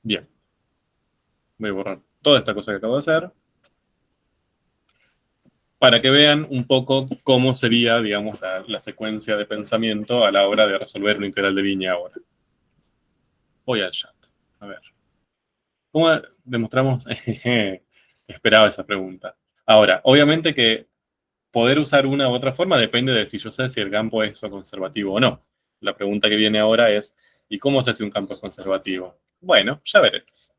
Bien. Voy a borrar toda esta cosa que acabo de hacer para que vean un poco cómo sería, digamos, la secuencia de pensamiento a la hora de resolver una integral de línea ahora. Voy al chat. A ver. ¿Cómo demostramos? Esperaba esa pregunta. Ahora, obviamente que poder usar una u otra forma depende de si yo sé si el campo es conservativo o no. La pregunta que viene ahora es, ¿y cómo sé si un campo es conservativo? Bueno, ya veremos.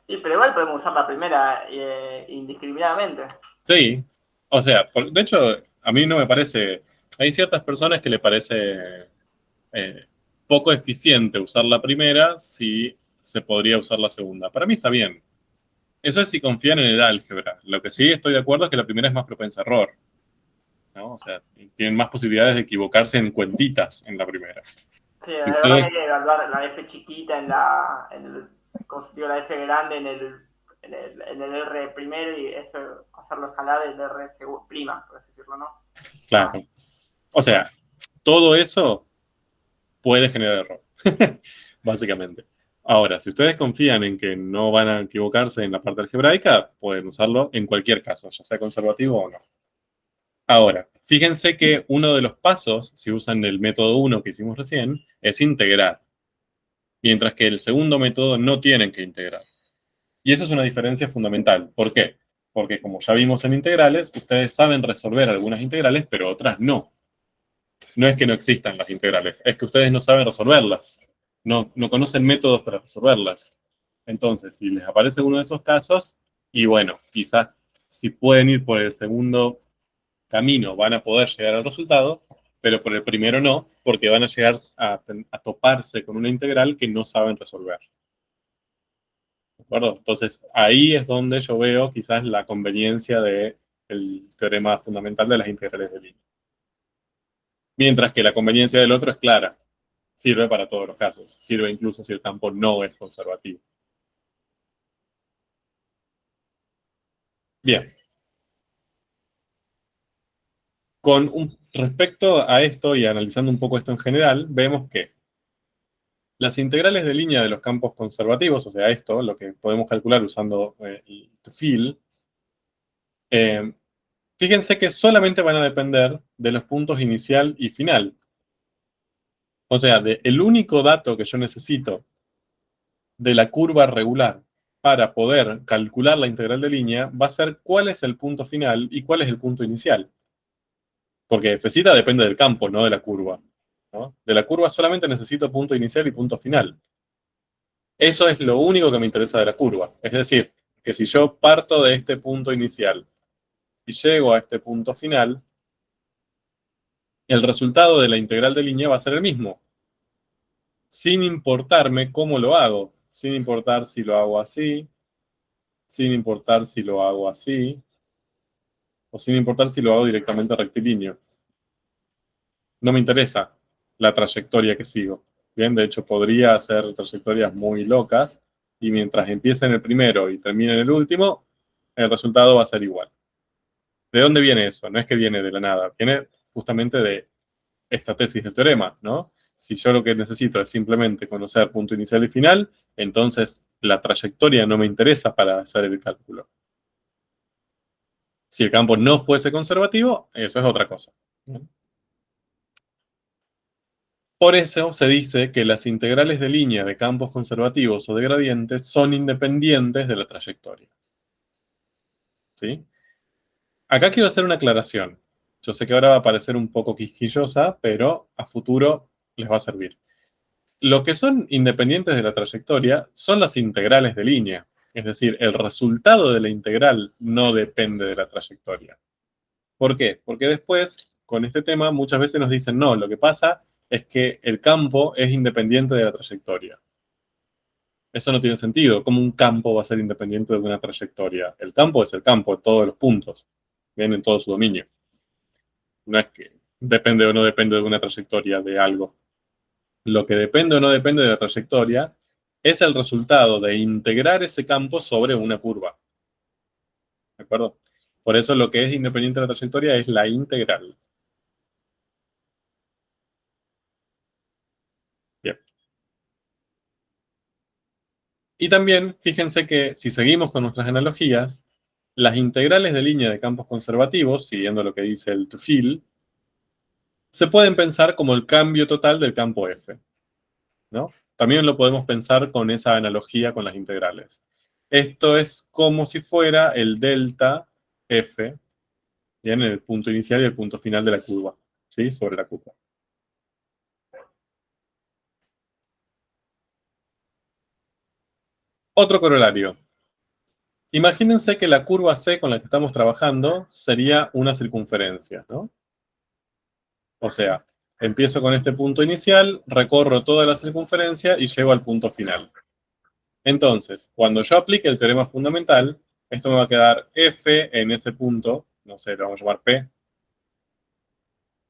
Sí, pero igual podemos usar la primera indiscriminadamente. Sí, o sea, de hecho, a mí no me parece, hay ciertas personas que le parece poco eficiente usar la primera si se podría usar la segunda. Para mí está bien. Eso es si confían en el álgebra. Lo que sí estoy de acuerdo es que la primera es más propensa a error, ¿no? O sea, tienen más posibilidades de equivocarse en cuentitas en la primera. Sí, Si de verdad que ustedes, hay que evaluar la F chiquita en el, como se digo, la F grande en el R primero y eso, hacerlo escalar el R prima, por así decirlo, ¿no? claro. O sea, todo eso puede generar error, básicamente. Ahora, si ustedes confían en que no van a equivocarse en la parte algebraica, pueden usarlo en cualquier caso, ya sea conservativo o no. Ahora, fíjense que uno de los pasos, si usan el método 1 que hicimos recién, es integrar, mientras que el segundo método no tienen que integrar. Y eso es una diferencia fundamental. ¿Por qué? Porque como ya vimos en integrales, ustedes saben resolver algunas integrales, pero otras no. No es que no existan las integrales, es que ustedes no saben resolverlas. No conocen métodos para resolverlas. Entonces, si les aparece uno de esos casos, y bueno, quizás si pueden ir por el segundo camino van a poder llegar al resultado, pero por el primero no, porque van a llegar a toparse con una integral que no saben resolver. ¿De acuerdo? Entonces, ahí es donde yo veo quizás la conveniencia del teorema fundamental de las integrales de línea. Mientras que la conveniencia del otro es clara. Sirve para todos los casos. Sirve incluso si el campo no es conservativo. Bien. Respecto a esto y analizando un poco esto en general, vemos que las integrales de línea de los campos conservativos, o sea, esto, lo que podemos calcular usando el to-fill, fíjense que solamente van a depender de los puntos inicial y final. O sea, el único dato que yo necesito de la curva regular para poder calcular la integral de línea va a ser cuál es el punto final y cuál es el punto inicial. Porque f depende del campo, no de la curva, ¿no? De la curva solamente necesito punto inicial y punto final. Eso es lo único que me interesa de la curva. Es decir, que si yo parto de este punto inicial y llego a este punto final, el resultado de la integral de línea va a ser el mismo, sin importarme cómo lo hago, sin importar si lo hago así, sin importar si lo hago así, o sin importar si lo hago directamente rectilíneo. No me interesa la trayectoria que sigo. Bien, de hecho podría hacer trayectorias muy locas y mientras empiece en el primero y termine en el último, el resultado va a ser igual. ¿De dónde viene eso? No es que viene de la nada, viene justamente de esta tesis del teorema, ¿no? Si yo lo que necesito es simplemente conocer punto inicial y final, entonces la trayectoria no me interesa para hacer el cálculo. Si el campo no fuese conservativo, eso es otra cosa. Por eso se dice que las integrales de línea de campos conservativos o de gradientes son independientes de la trayectoria. ¿Sí? Acá quiero hacer una aclaración. Yo sé que ahora va a parecer un poco quisquillosa, pero a futuro les va a servir. Lo que son independientes de la trayectoria son las integrales de línea. Es decir, el resultado de la integral no depende de la trayectoria. ¿Por qué? Porque después, con este tema, muchas veces nos dicen, no, lo que pasa es que el campo es independiente de la trayectoria. Eso no tiene sentido. ¿Cómo un campo va a ser independiente de una trayectoria? El campo es el campo en todos los puntos, bien, en todo su dominio. No es que depende o no depende de una trayectoria de algo. Lo que depende o no depende de la trayectoria es el resultado de integrar ese campo sobre una curva. ¿De acuerdo? Por eso lo que es independiente de la trayectoria es la integral. Bien. Y también, fíjense que si seguimos con nuestras analogías, las integrales de línea de campos conservativos, siguiendo lo que dice el tufil, se pueden pensar como el cambio total del campo F, ¿no? También lo podemos pensar con esa analogía con las integrales. Esto es como si fuera el delta F, ¿bien? En el punto inicial y el punto final de la curva, ¿sí? Sobre la curva. Otro corolario. Imagínense que la curva C con la que estamos trabajando sería una circunferencia, ¿no? O sea, empiezo con este punto inicial, recorro toda la circunferencia y llego al punto final. Entonces, cuando yo aplique el teorema fundamental, esto me va a quedar F en ese punto, no sé, lo vamos a llamar P,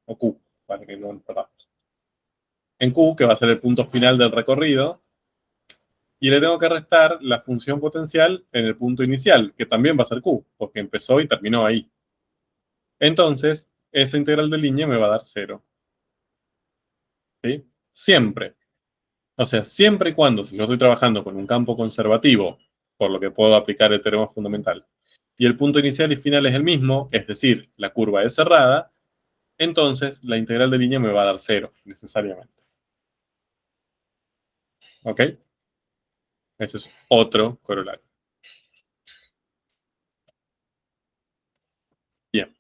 o Q, para que no nos perdamos. En Q, que va a ser el punto final del recorrido, y le tengo que restar la función potencial en el punto inicial, que también va a ser Q, porque empezó y terminó ahí. Entonces, esa integral de línea me va a dar 0. ¿Sí? Siempre. O sea, siempre y cuando, si yo estoy trabajando con un campo conservativo, por lo que puedo aplicar el teorema fundamental, y el punto inicial y final es el mismo, es decir, la curva es cerrada, entonces la integral de línea me va a dar 0, necesariamente. ¿Ok? Ese es otro corolario. Bien.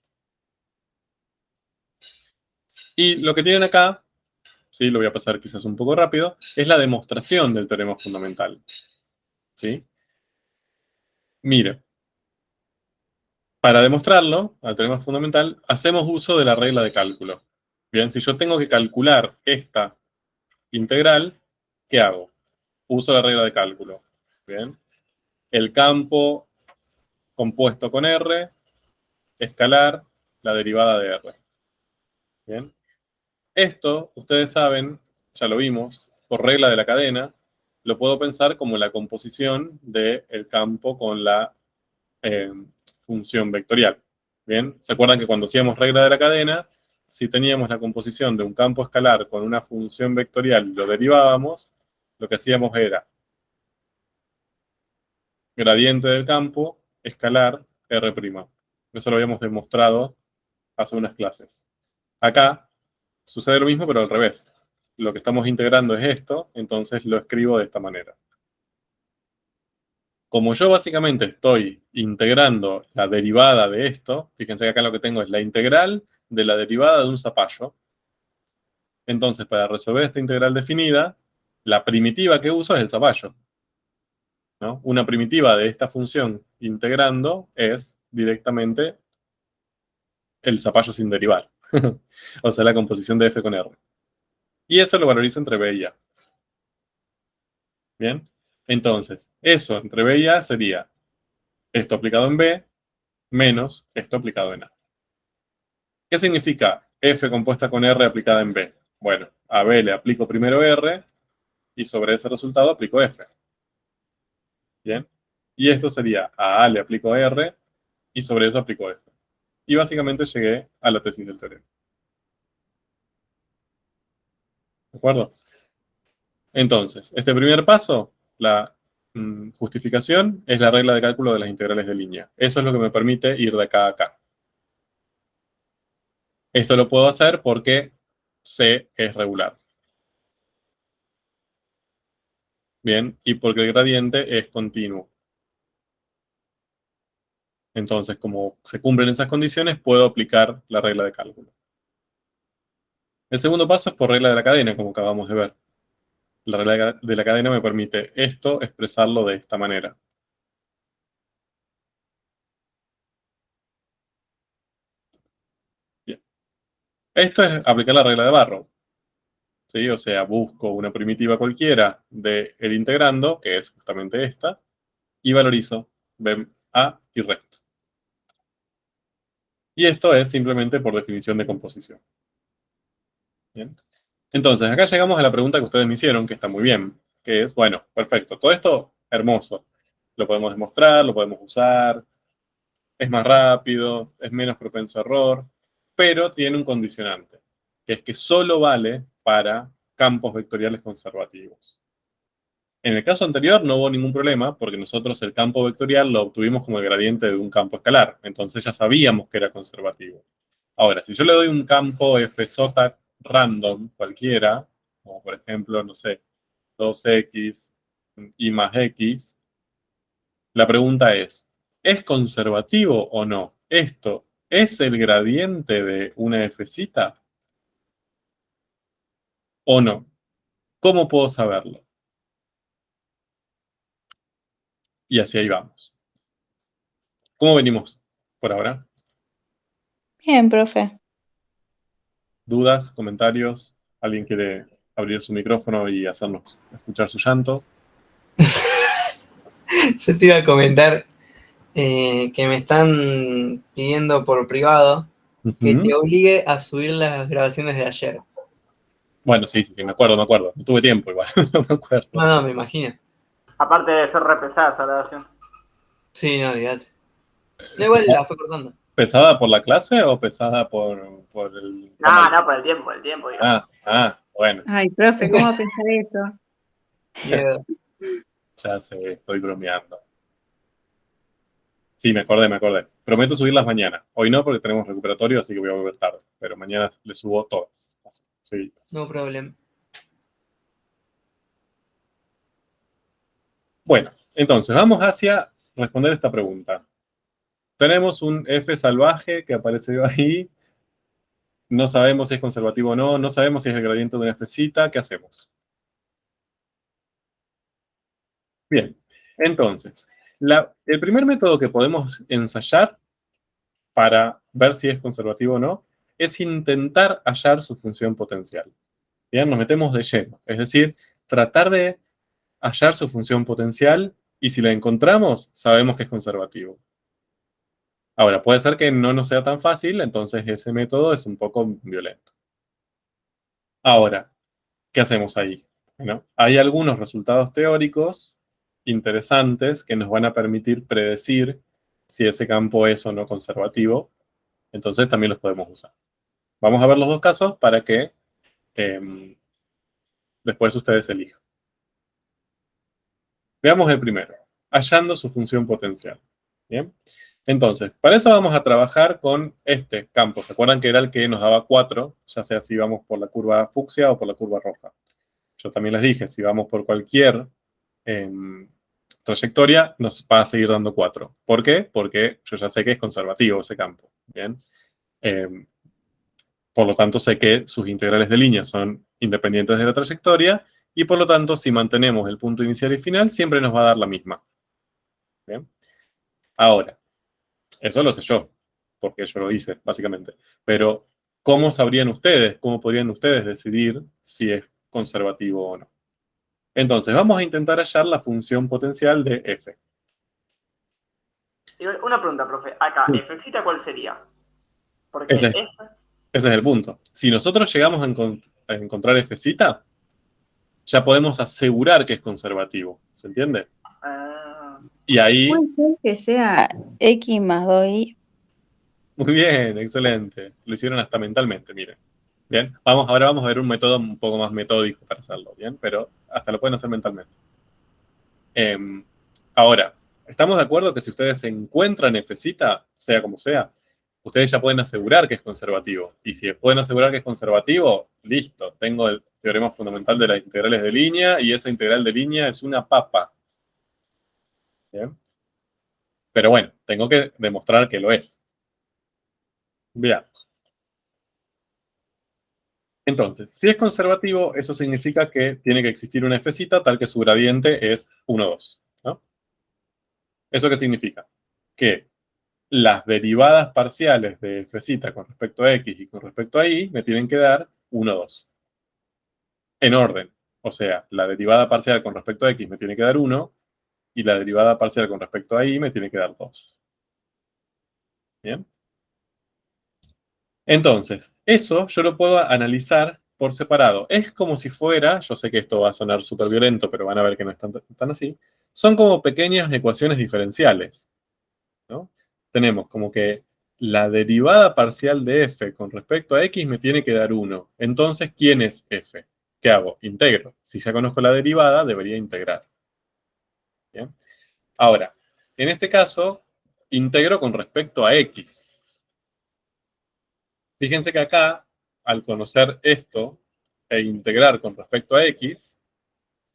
Y lo que tienen acá, sí, lo voy a pasar quizás un poco rápido, es la demostración del teorema fundamental. ¿Sí? Mire, para demostrarlo, al teorema fundamental, hacemos uso de la regla de cálculo. Bien, si yo tengo que calcular esta integral, ¿qué hago? Uso la regla de cálculo. Bien. El campo compuesto con R, escalar la derivada de R. Bien. Esto, ustedes saben, ya lo vimos, por regla de la cadena, lo puedo pensar como la composición del campo con la función vectorial. Bien, ¿se acuerdan que cuando hacíamos regla de la cadena, si teníamos la composición de un campo escalar con una función vectorial y lo derivábamos, lo que hacíamos era gradiente del campo, escalar, R'. Eso lo habíamos demostrado hace unas clases. Acá sucede lo mismo, pero al revés. Lo que estamos integrando es esto, entonces lo escribo de esta manera. Como yo básicamente estoy integrando la derivada de esto, fíjense que acá lo que tengo es la integral de la derivada de un zapallo. Entonces, para resolver esta integral definida, la primitiva que uso es el zapallo, ¿no? Una primitiva de esta función integrando es directamente el zapallo sin derivar. O sea, la composición de f con r. Y eso lo valorizo entre b y a. ¿Bien? Entonces, eso entre b y a sería esto aplicado en b menos esto aplicado en a. ¿Qué significa f compuesta con r aplicada en b? Bueno, a b le aplico primero r y sobre ese resultado aplico f. ¿Bien? Y esto sería a le aplico r y sobre eso aplico f. Y básicamente llegué a la tesis del teorema. ¿De acuerdo? Entonces, este primer paso, la justificación, es la regla de cálculo de las integrales de línea. Eso es lo que me permite ir de acá a acá. Esto lo puedo hacer porque C es regular. Bien, y porque el gradiente es continuo. Entonces, como se cumplen esas condiciones, puedo aplicar la regla de cálculo. El segundo paso es por regla de la cadena, como acabamos de ver. La regla de la cadena me permite esto expresarlo de esta manera. Bien. Esto es aplicar la regla de Barrow. ¿Sí? O sea, busco una primitiva cualquiera del integrando, que es justamente esta, y valorizo a y resto. Y esto es simplemente por definición de composición. Bien. Entonces, acá llegamos a la pregunta que ustedes me hicieron, que está muy bien, que es, bueno, perfecto, todo esto hermoso. Lo podemos demostrar, lo podemos usar, es más rápido, es menos propenso a error, pero tiene un condicionante, que es que solo vale para campos vectoriales conservativos. En el caso anterior no hubo ningún problema, porque nosotros el campo vectorial lo obtuvimos como el gradiente de un campo escalar, entonces ya sabíamos que era conservativo. Ahora, si yo le doy un campo FJ random cualquiera, como por ejemplo, no sé, 2x y más x, la pregunta ¿es conservativo o no? ¿Esto es el gradiente de una fcita o no? ¿Cómo puedo saberlo? Y así ahí vamos. ¿Cómo venimos por ahora? Bien, profe. ¿Dudas? ¿Comentarios? ¿Alguien quiere abrir su micrófono y hacernos escuchar su llanto? Yo te iba a comentar que me están pidiendo por privado que te obligue a subir las grabaciones de ayer. Bueno, sí, me acuerdo. No tuve tiempo igual, no me acuerdo. No, me imagino. Aparte de ser repesada esa grabación. Sí, no, olvidate. No, igual la fue cortando. ¿Pesada por la clase o pesada por el... No, por el tiempo, digo. Bueno. Ay, profe, ¿cómo va a pensar eso? Miedo. Ya sé, estoy bromeando. Sí, me acordé. Prometo subirlas mañana. Hoy no, porque tenemos recuperatorio, así que voy a volver tarde. Pero mañana les subo todas. Así, seguidas. No problem. Bueno, entonces, vamos hacia responder esta pregunta. Tenemos un F salvaje que apareció ahí. No sabemos si es conservativo o no. No sabemos si es el gradiente de una Fcita. ¿Qué hacemos? Bien, entonces, el primer método que podemos ensayar para ver si es conservativo o no es intentar hallar su función potencial. Bien, nos metemos de lleno, es decir, tratar de hallar su función potencial y si la encontramos, sabemos que es conservativo. Ahora, puede ser que no nos sea tan fácil, entonces ese método es un poco violento. Ahora, ¿qué hacemos ahí? Bueno, hay algunos resultados teóricos interesantes que nos van a permitir predecir si ese campo es o no conservativo, entonces también los podemos usar. Vamos a ver los dos casos para que después ustedes elijan. Veamos el primero, hallando su función potencial. ¿Bien? Entonces, para eso vamos a trabajar con este campo. ¿Se acuerdan que era el que nos daba 4? Ya sea si vamos por la curva fucsia o por la curva roja. Yo también les dije, si vamos por cualquier trayectoria, nos va a seguir dando 4. ¿Por qué? Porque yo ya sé que es conservativo ese campo. ¿Bien? Por lo tanto, sé que sus integrales de línea son independientes de la trayectoria y por lo tanto, si mantenemos el punto inicial y final, siempre nos va a dar la misma. ¿Bien? Ahora, eso lo sé yo, porque yo lo hice, básicamente. Pero, ¿cómo sabrían ustedes, cómo podrían ustedes decidir si es conservativo o no? Entonces, vamos a intentar hallar la función potencial de f. Una pregunta, profe. Acá, Sí. ¿Fcita cuál sería? Porque Ese F... es el punto. Si nosotros llegamos a encontrar fcita, ya podemos asegurar que es conservativo. ¿Se entiende? Y ahí... Puede ser que sea X más 2Y. Muy bien, excelente. Lo hicieron hasta mentalmente, miren. Bien, ahora vamos a ver un método un poco más metódico para hacerlo, ¿bien? Pero hasta lo pueden hacer mentalmente. Ahora, ¿estamos de acuerdo que si ustedes encuentran fcita, sea como sea, ustedes ya pueden asegurar que es conservativo. Y si pueden asegurar que es conservativo, listo, tengo el teorema fundamental de las integrales de línea y esa integral de línea es una papa. ¿Bien? Pero bueno, tengo que demostrar que lo es. Veamos. Entonces, si es conservativo, eso significa que tiene que existir una f tal que su gradiente es 1, 2. ¿No? ¿Eso qué significa? Que las derivadas parciales de f con respecto a x y con respecto a y me tienen que dar 1, 2. En orden. O sea, la derivada parcial con respecto a x me tiene que dar 1 y la derivada parcial con respecto a y me tiene que dar 2. ¿Bien? Entonces, eso yo lo puedo analizar por separado. Es como si fuera, yo sé que esto va a sonar súper violento, pero van a ver que no es tan así, son como pequeñas ecuaciones diferenciales, ¿no? Tenemos como que la derivada parcial de f con respecto a x me tiene que dar 1. Entonces, ¿quién es f? ¿Qué hago? Integro. Si ya conozco la derivada, debería integrar. ¿Bien? Ahora, en este caso, integro con respecto a x. Fíjense que acá, al conocer esto e integrar con respecto a x,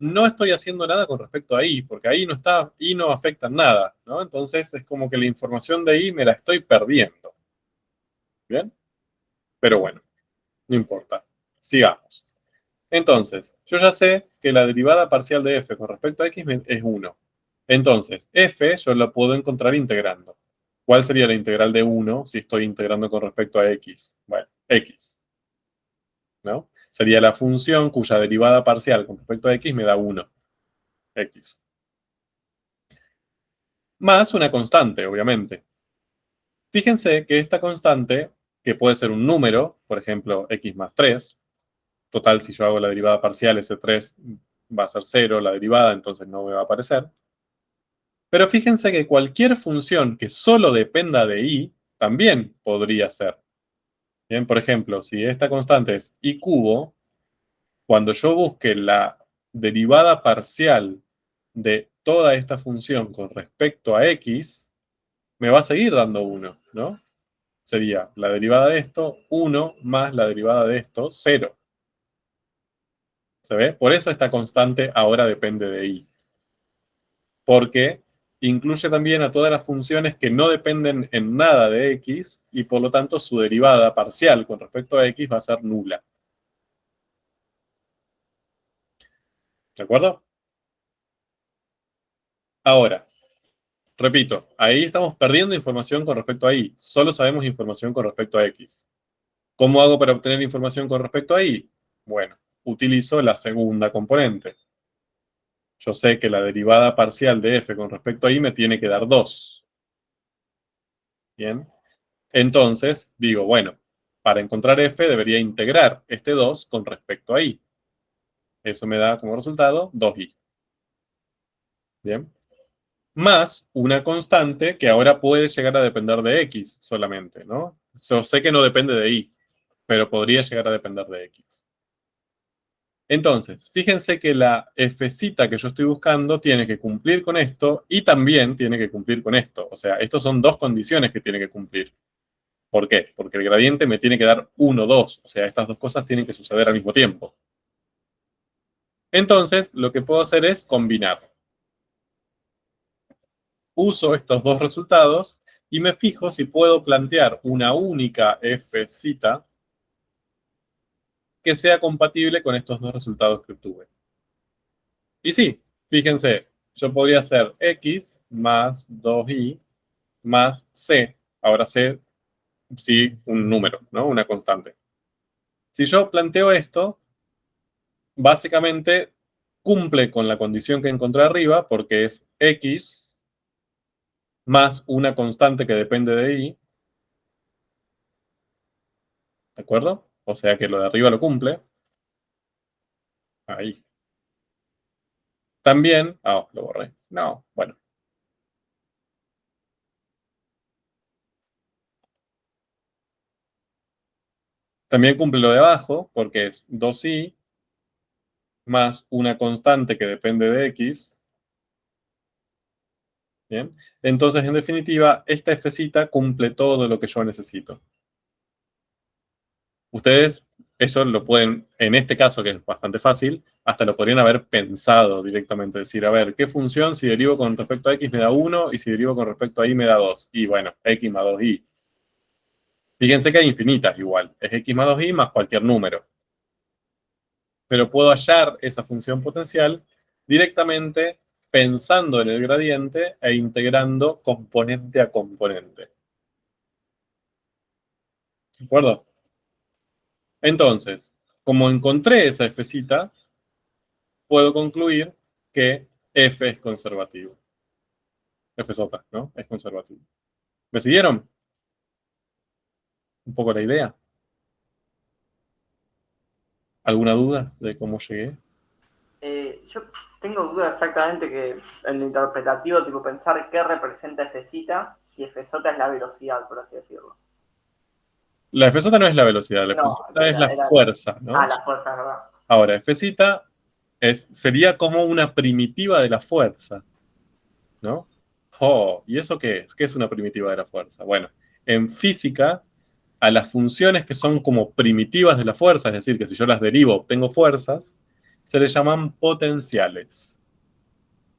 no estoy haciendo nada con respecto a y, porque ahí no está, y no afecta en nada, ¿no? Entonces es como que la información de y me la estoy perdiendo. ¿Bien? Pero bueno, no importa. Sigamos. Entonces, yo ya sé que la derivada parcial de f con respecto a x es 1. Entonces, f yo lo puedo encontrar integrando. ¿Cuál sería la integral de 1 si estoy integrando con respecto a x? Bueno, x. ¿No? Sería la función cuya derivada parcial con respecto a x me da 1. X. Más una constante, obviamente. Fíjense que esta constante, que puede ser un número, por ejemplo, x más 3, total, si yo hago la derivada parcial, ese 3 va a ser 0, la derivada, entonces no me va a aparecer. Pero fíjense que cualquier función que solo dependa de y, también podría ser. Bien, por ejemplo, si esta constante es y cubo, cuando yo busque la derivada parcial de toda esta función con respecto a x, me va a seguir dando 1, ¿no? Sería la derivada de esto, 1 más la derivada de esto, 0. ¿Se ve? Por eso esta constante ahora depende de y. Porque incluye también a todas las funciones que no dependen en nada de x y por lo tanto su derivada parcial con respecto a x va a ser nula. ¿De acuerdo? Ahora, repito, ahí estamos perdiendo información con respecto a y. Solo sabemos información con respecto a x. ¿Cómo hago para obtener información con respecto a y? Bueno, utilizo la segunda componente. Yo sé que la derivada parcial de f con respecto a y me tiene que dar 2. ¿Bien? Entonces, digo, bueno, para encontrar f debería integrar este 2 con respecto a y. Eso me da como resultado 2y. ¿Bien? Más una constante que ahora puede llegar a depender de x solamente, ¿no? Yo sé que no depende de y, pero podría llegar a depender de x. Entonces, fíjense que la f que yo estoy buscando tiene que cumplir con esto y también tiene que cumplir con esto. O sea, estas son dos condiciones que tiene que cumplir. ¿Por qué? Porque el gradiente me tiene que dar 1, 2. O sea, estas dos cosas tienen que suceder al mismo tiempo. Entonces, lo que puedo hacer es combinar. Uso estos dos resultados y me fijo si puedo plantear una única f que sea compatible con estos dos resultados que obtuve. Y sí, fíjense, yo podría hacer x más 2y más c. Ahora c, sí, un número, ¿no? Una constante. Si yo planteo esto, básicamente cumple con la condición que encontré arriba, porque es x más una constante que depende de y. ¿De acuerdo? O sea que lo de arriba lo cumple. Ahí. También, lo borré. No, bueno. También cumple lo de abajo, porque es 2y más una constante que depende de x Bien, entonces, en definitiva, esta fcita cumple todo lo que yo necesito. Ustedes, eso lo pueden, en este caso, que es bastante fácil, hasta lo podrían haber pensado directamente. Decir, a ver, ¿qué función si derivo con respecto a x me da 1 y si derivo con respecto a y me da 2? Y bueno, x más 2y. Fíjense que hay infinitas igual. Es x más 2y más cualquier número. Pero puedo hallar esa función potencial directamente pensando en el gradiente e integrando componente a componente. ¿De acuerdo? Entonces, como encontré esa fcita, puedo concluir que f es conservativo. F sota, ¿no? Es conservativo. ¿Me siguieron? Un poco la idea. ¿Alguna duda de cómo llegué? Yo tengo dudas exactamente que en lo interpretativo, tipo pensar qué representa fcita, si fj es la velocidad, por así decirlo. La f sota no es la velocidad, la f No, sota es la fuerza, ¿no? la fuerza, es verdad. Ahora, f sita sería como una primitiva de la fuerza, ¿no? Oh, ¿y eso qué es? ¿Qué es una primitiva de la fuerza? Bueno, en física, a las funciones que son como primitivas de la fuerza, es decir, que si yo las derivo obtengo fuerzas, se les llaman potenciales.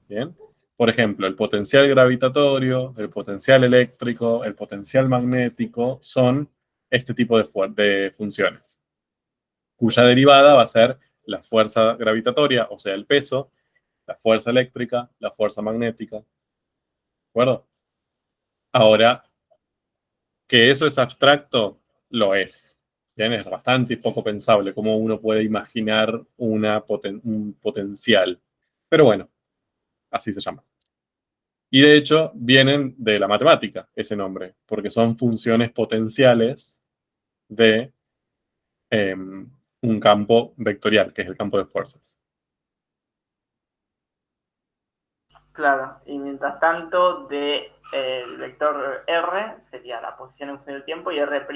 ¿Bien? Por ejemplo, el potencial gravitatorio, el potencial eléctrico, el potencial magnético son este tipo de funciones, cuya derivada va a ser la fuerza gravitatoria, o sea, el peso, la fuerza eléctrica, la fuerza magnética. ¿De acuerdo? Ahora, que eso es abstracto, lo es. Bien, es bastante poco pensable cómo uno puede imaginar un potencial. Pero bueno, así se llama. Y de hecho, vienen de la matemática ese nombre, porque son funciones potenciales de un campo vectorial, que es el campo de fuerzas. Claro, y mientras tanto, el vector R sería la posición en función del tiempo y R'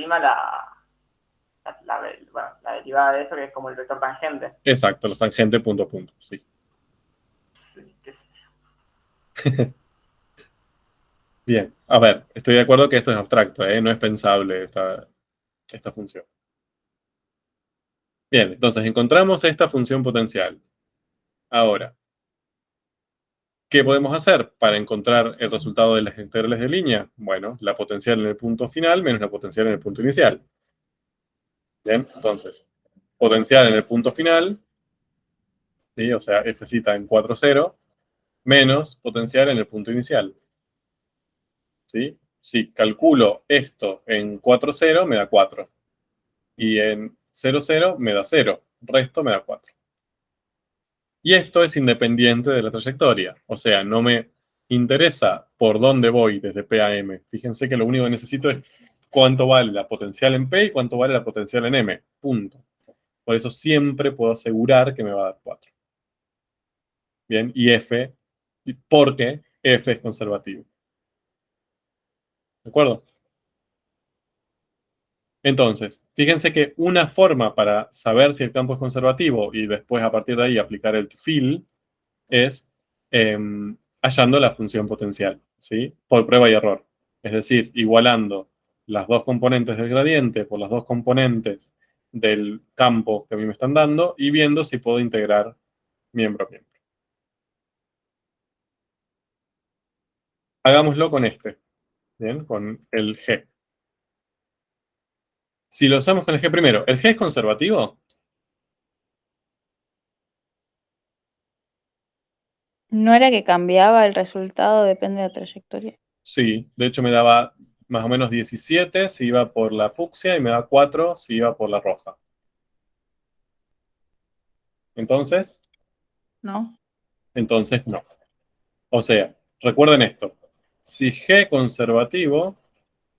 la derivada de eso, que es como el vector tangente. Exacto, los tangentes punto a punto, sí. Sí, Bien, a ver, estoy de acuerdo que esto es abstracto, no es pensable esta función. Bien, entonces encontramos esta función potencial. Ahora, ¿qué podemos hacer para encontrar el resultado de las integrales de línea? Bueno, la potencial en el punto final menos la potencial en el punto inicial. Bien, entonces, potencial en el punto final, ¿sí? O sea, f en 4,0, menos potencial en el punto inicial. ¿Sí? Si calculo esto en 4,0, me da 4. Y en 0,0 me da 0. Resto me da 4. Y esto es independiente de la trayectoria. O sea, no me interesa por dónde voy desde P a M. Fíjense que lo único que necesito es cuánto vale la potencial en P y cuánto vale la potencial en M. Punto. Por eso siempre puedo asegurar que me va a dar 4. Bien, y F, porque F es conservativo. ¿De acuerdo? Entonces, fíjense que una forma para saber si el campo es conservativo y después a partir de ahí aplicar el fill es hallando la función potencial, ¿sí? Por prueba y error. Es decir, igualando las dos componentes del gradiente por las dos componentes del campo que a mí me están dando y viendo si puedo integrar miembro a miembro. Hagámoslo con este, ¿bien? Con el G. Si lo usamos con el G primero, ¿el G es conservativo? ¿No era que cambiaba el resultado, depende de la trayectoria? Sí, de hecho me daba más o menos 17 si iba por la fucsia y me da 4 si iba por la roja. Entonces ¿No? no. O sea, recuerden esto. Si G conservativo,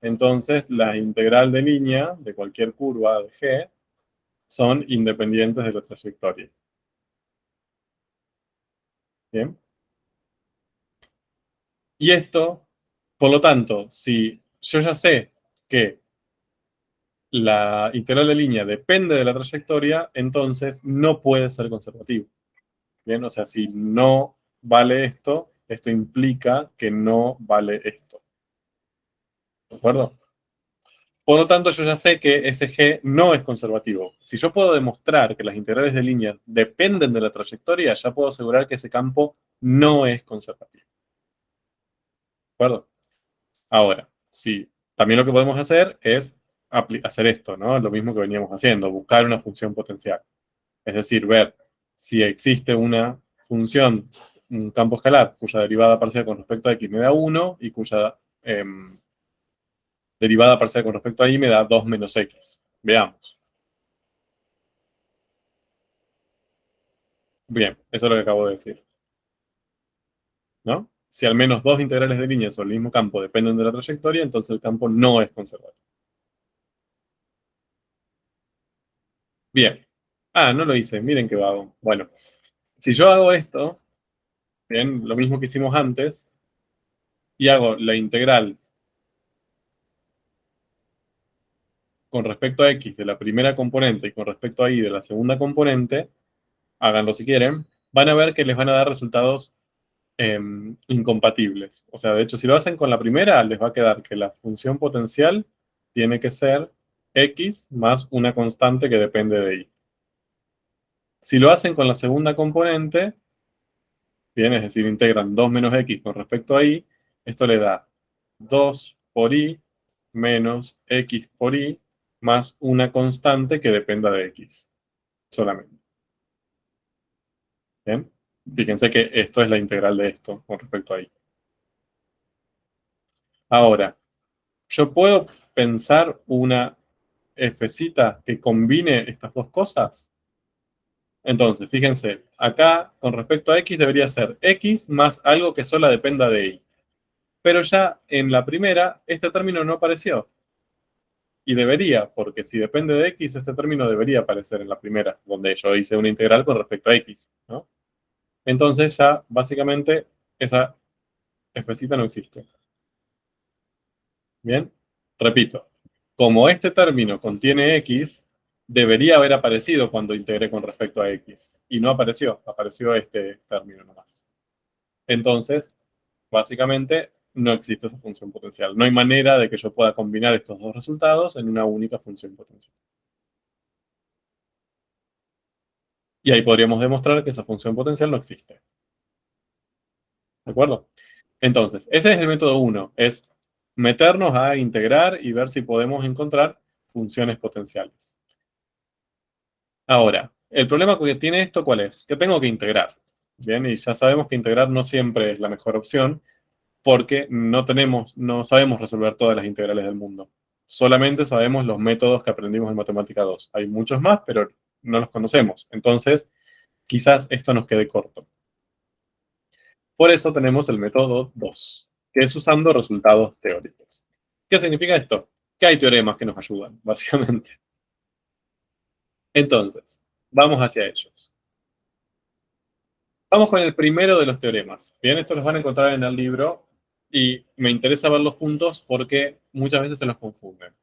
entonces la integral de línea de cualquier curva de G son independientes de la trayectoria. ¿Bien? Y esto, por lo tanto, si yo ya sé que la integral de línea depende de la trayectoria, entonces no puede ser conservativo. Bien, o sea, si no vale esto, esto implica que no vale esto. ¿De acuerdo? Por lo tanto, yo ya sé que ese G no es conservativo. Si yo puedo demostrar que las integrales de línea dependen de la trayectoria, ya puedo asegurar que ese campo no es conservativo. ¿De acuerdo? Ahora, sí, también lo que podemos hacer es hacer esto, ¿no? Lo mismo que veníamos haciendo, buscar una función potencial. Es decir, ver si existe una función, un campo escalar, cuya derivada parcial con respecto a x me da 1 y cuya derivada parcial con respecto a y me da 2 menos x. Veamos. Bien, eso es lo que acabo de decir. ¿No? Si al menos dos integrales de línea sobre el mismo campo dependen de la trayectoria, entonces el campo no es conservativo. Bien. Ah, no lo hice. Miren qué vago. Bueno, si yo hago esto, bien, lo mismo que hicimos antes, y hago la integral con respecto a x de la primera componente y con respecto a y de la segunda componente, háganlo si quieren, van a ver que les van a dar resultados incompatibles. O sea, de hecho, si lo hacen con la primera, les va a quedar que la función potencial tiene que ser x más una constante que depende de y. Si lo hacen con la segunda componente, bien, es decir, integran 2 menos x con respecto a y, esto le da 2 por y menos x por y más una constante que dependa de x solamente. ¿Bien? Fíjense que esto es la integral de esto con respecto a y. Ahora, yo puedo pensar una fcita que combine estas dos cosas. Entonces, fíjense, acá con respecto a x debería ser x más algo que solo dependa de y. Pero ya en la primera, este término no apareció. Y debería, porque si depende de x, este término debería aparecer en la primera, donde yo hice una integral con respecto a x, ¿no? Entonces ya, básicamente, esa fcita no existe. Bien, repito, como este término contiene x, debería haber aparecido cuando integré con respecto a x. Y no apareció, apareció este término nomás. Entonces, básicamente, no existe esa función potencial. No hay manera de que yo pueda combinar estos dos resultados en una única función potencial. Y ahí podríamos demostrar que esa función potencial no existe. ¿De acuerdo? Entonces, ese es el método 1, es meternos a integrar y ver si podemos encontrar funciones potenciales. Ahora, el problema que tiene esto, ¿cuál es? Que tengo que integrar. Bien, y ya sabemos que integrar no siempre es la mejor opción porque no sabemos resolver todas las integrales del mundo. Solamente sabemos los métodos que aprendimos en Matemática 2. Hay muchos más, pero no los conocemos. Entonces, quizás esto nos quede corto. Por eso tenemos el método 2, que es usando resultados teóricos. ¿Qué significa esto? Que hay teoremas que nos ayudan, básicamente. Entonces, vamos hacia ellos. Vamos con el primero de los teoremas. Bien, estos los van a encontrar en el libro y me interesa verlos juntos porque muchas veces se los confunden.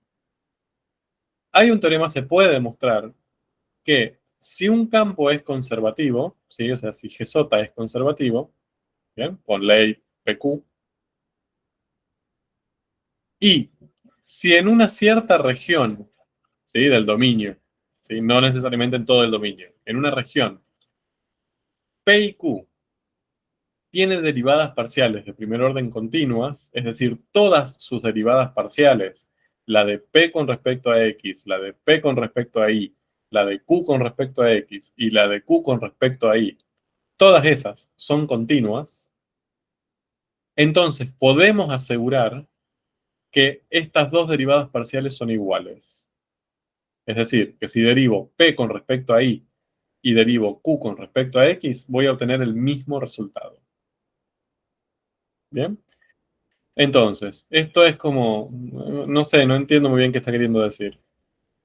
Hay un teorema, se puede demostrar que si un campo es conservativo, ¿sí? O sea, si G es conservativo, ¿bien? Con ley PQ, y si en una cierta región, ¿sí? Del dominio, ¿sí? No necesariamente en todo el dominio, en una región, P y Q tiene derivadas parciales de primer orden continuas, es decir, todas sus derivadas parciales, la de P con respecto a X, la de P con respecto a Y, la de Q con respecto a X y la de Q con respecto a Y, todas esas son continuas, entonces podemos asegurar que estas dos derivadas parciales son iguales. Es decir, que si derivo P con respecto a Y y derivo Q con respecto a X, voy a obtener el mismo resultado. ¿Bien? Entonces, esto es como, no sé, no entiendo muy bien qué está queriendo decir.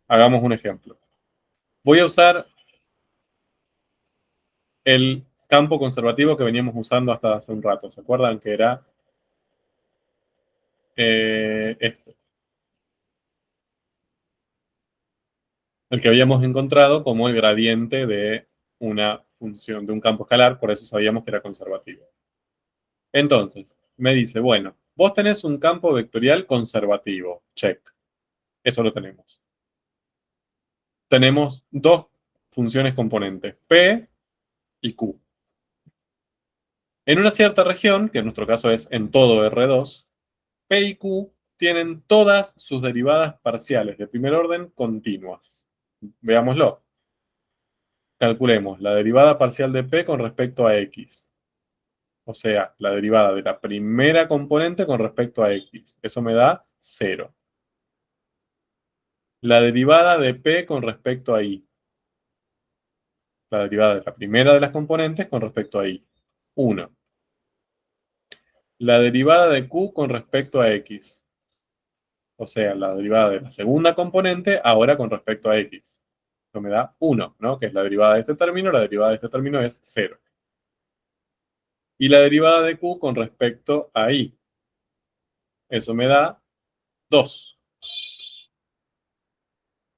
Hagamos un ejemplo. Voy a usar el campo conservativo que veníamos usando hasta hace un rato. ¿Se acuerdan que era este? El que habíamos encontrado como el gradiente de una función, de un campo escalar, por eso sabíamos que era conservativo. Entonces, me dice, bueno, vos tenés un campo vectorial conservativo. Check. Eso lo tenemos. Tenemos dos funciones componentes, P y Q. En una cierta región, que en nuestro caso es en todo R2, P y Q tienen todas sus derivadas parciales de primer orden continuas. Veámoslo. Calculemos la derivada parcial de P con respecto a X. O sea, la derivada de la primera componente con respecto a X. Eso me da 0. La derivada de P con respecto a Y. La derivada de la primera de las componentes con respecto a Y. 1. La derivada de Q con respecto a X. O sea, la derivada de la segunda componente ahora con respecto a X. Eso me da 1, ¿no? Que es la derivada de este término. La derivada de este término es 0. Y la derivada de Q con respecto a Y. Eso me da 2.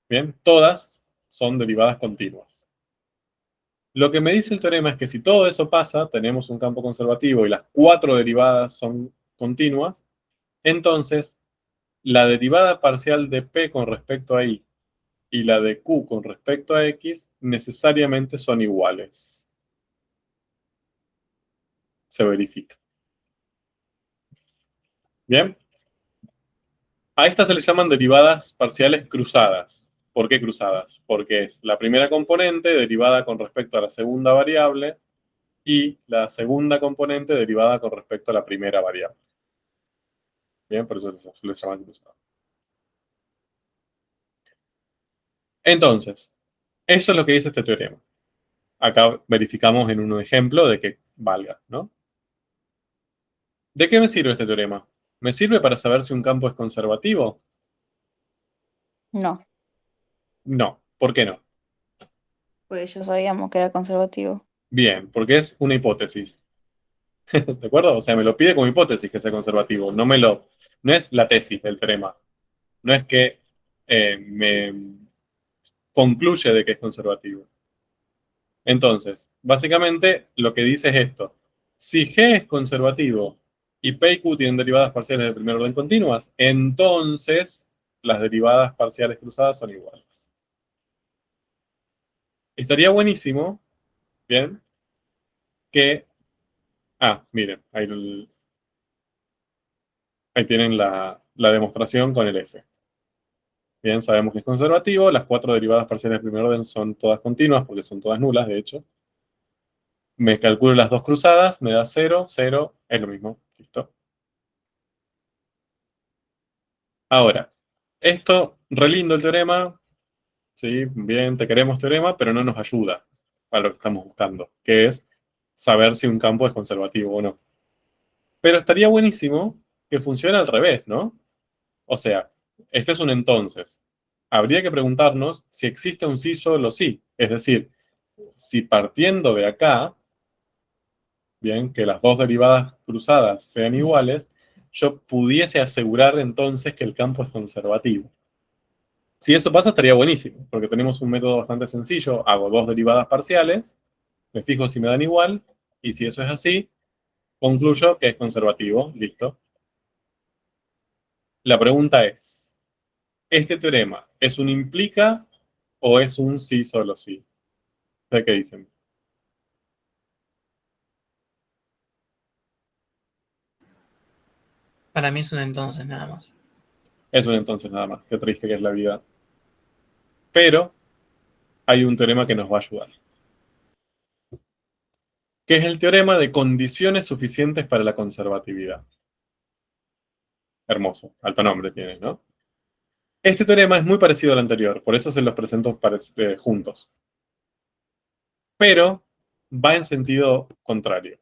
Bien, todas son derivadas continuas. Lo que me dice el teorema es que si todo eso pasa, tenemos un campo conservativo y las 4 derivadas son continuas, entonces la derivada parcial de P con respecto a Y y la de Q con respecto a X necesariamente son iguales. Se verifica. Bien. A estas se les llaman derivadas parciales cruzadas. ¿Por qué cruzadas? Porque es la primera componente derivada con respecto a la segunda variable y la segunda componente derivada con respecto a la primera variable. Bien, por eso se les llaman cruzadas. Entonces, eso es lo que dice este teorema. Acá verificamos en un ejemplo de que valga, ¿no? ¿De qué me sirve este teorema? ¿Me sirve para saber si un campo es conservativo? No, No. ¿Por qué no? porque ya sabíamos que era conservativo. Bien, porque es una hipótesis. ¿De acuerdo? O sea, me lo pide como hipótesis que sea conservativo. No es la tesis del teorema. No es que me concluye de que es conservativo. Entonces, básicamente lo que dice es esto. Si G es conservativo y P y Q tienen derivadas parciales de primer orden continuas, entonces las derivadas parciales cruzadas son iguales. Estaría buenísimo, bien, que... miren, ahí tienen la demostración con el F. Bien, sabemos que es conservativo, las 4 derivadas parciales de primer orden son todas continuas, porque son todas nulas, de hecho. Me calculo las dos cruzadas, me da 0, 0, es lo mismo, listo. Ahora, esto, re lindo el teorema, sí, bien, te queremos teorema, pero no nos ayuda a lo que estamos buscando, que es saber si un campo es conservativo o no. Pero estaría buenísimo que funcione al revés, ¿no? O sea, este es un entonces. Habría que preguntarnos si existe un sí solo sí. Es decir, si partiendo de acá, bien, que las dos derivadas cruzadas sean iguales, yo pudiese asegurar entonces que el campo es conservativo. Si eso pasa, estaría buenísimo, porque tenemos un método bastante sencillo. Hago dos derivadas parciales, me fijo si me dan igual, y si eso es así, concluyo que es conservativo. Listo. La pregunta es, ¿este teorema es un implica o es un sí solo sí? ¿Ustedes qué dicen? Para mí es un entonces nada más. Es un entonces nada más. Qué triste que es la vida. Pero hay un teorema que nos va a ayudar, que es el teorema de condiciones suficientes para la conservatividad. Hermoso, alto nombre tiene, ¿no? Este teorema es muy parecido al anterior, por eso se los presento juntos. Pero va en sentido contrario.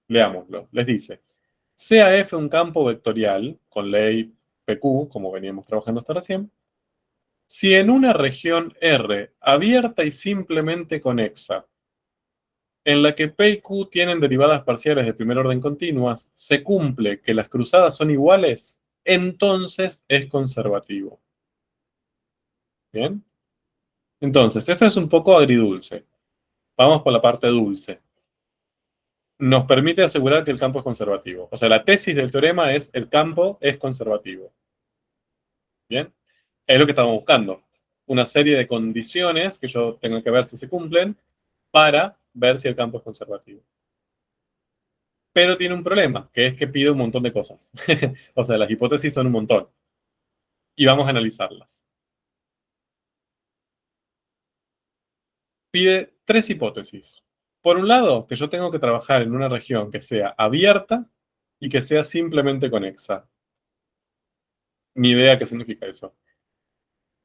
Leámoslo. Les dice, sea F un campo vectorial con ley PQ, como veníamos trabajando hasta recién, si en una región R abierta y simplemente conexa, en la que P y Q tienen derivadas parciales de primer orden continuas, se cumple que las cruzadas son iguales, entonces es conservativo. ¿Bien? Entonces, esto es un poco agridulce. Vamos por la parte dulce. nos permite asegurar que el campo es conservativo. O sea, la tesis del teorema es el campo es conservativo. ¿Bien? Es lo que estamos buscando. Una serie de condiciones que yo tengo que ver si se cumplen para ver si el campo es conservativo. Pero tiene un problema, que es que pide un montón de cosas. O sea, las hipótesis son un montón. Y vamos a analizarlas. Pide 3 hipótesis. Por un lado, que yo tengo que trabajar en una región que sea abierta y que sea simplemente conexa. Ni idea qué significa eso.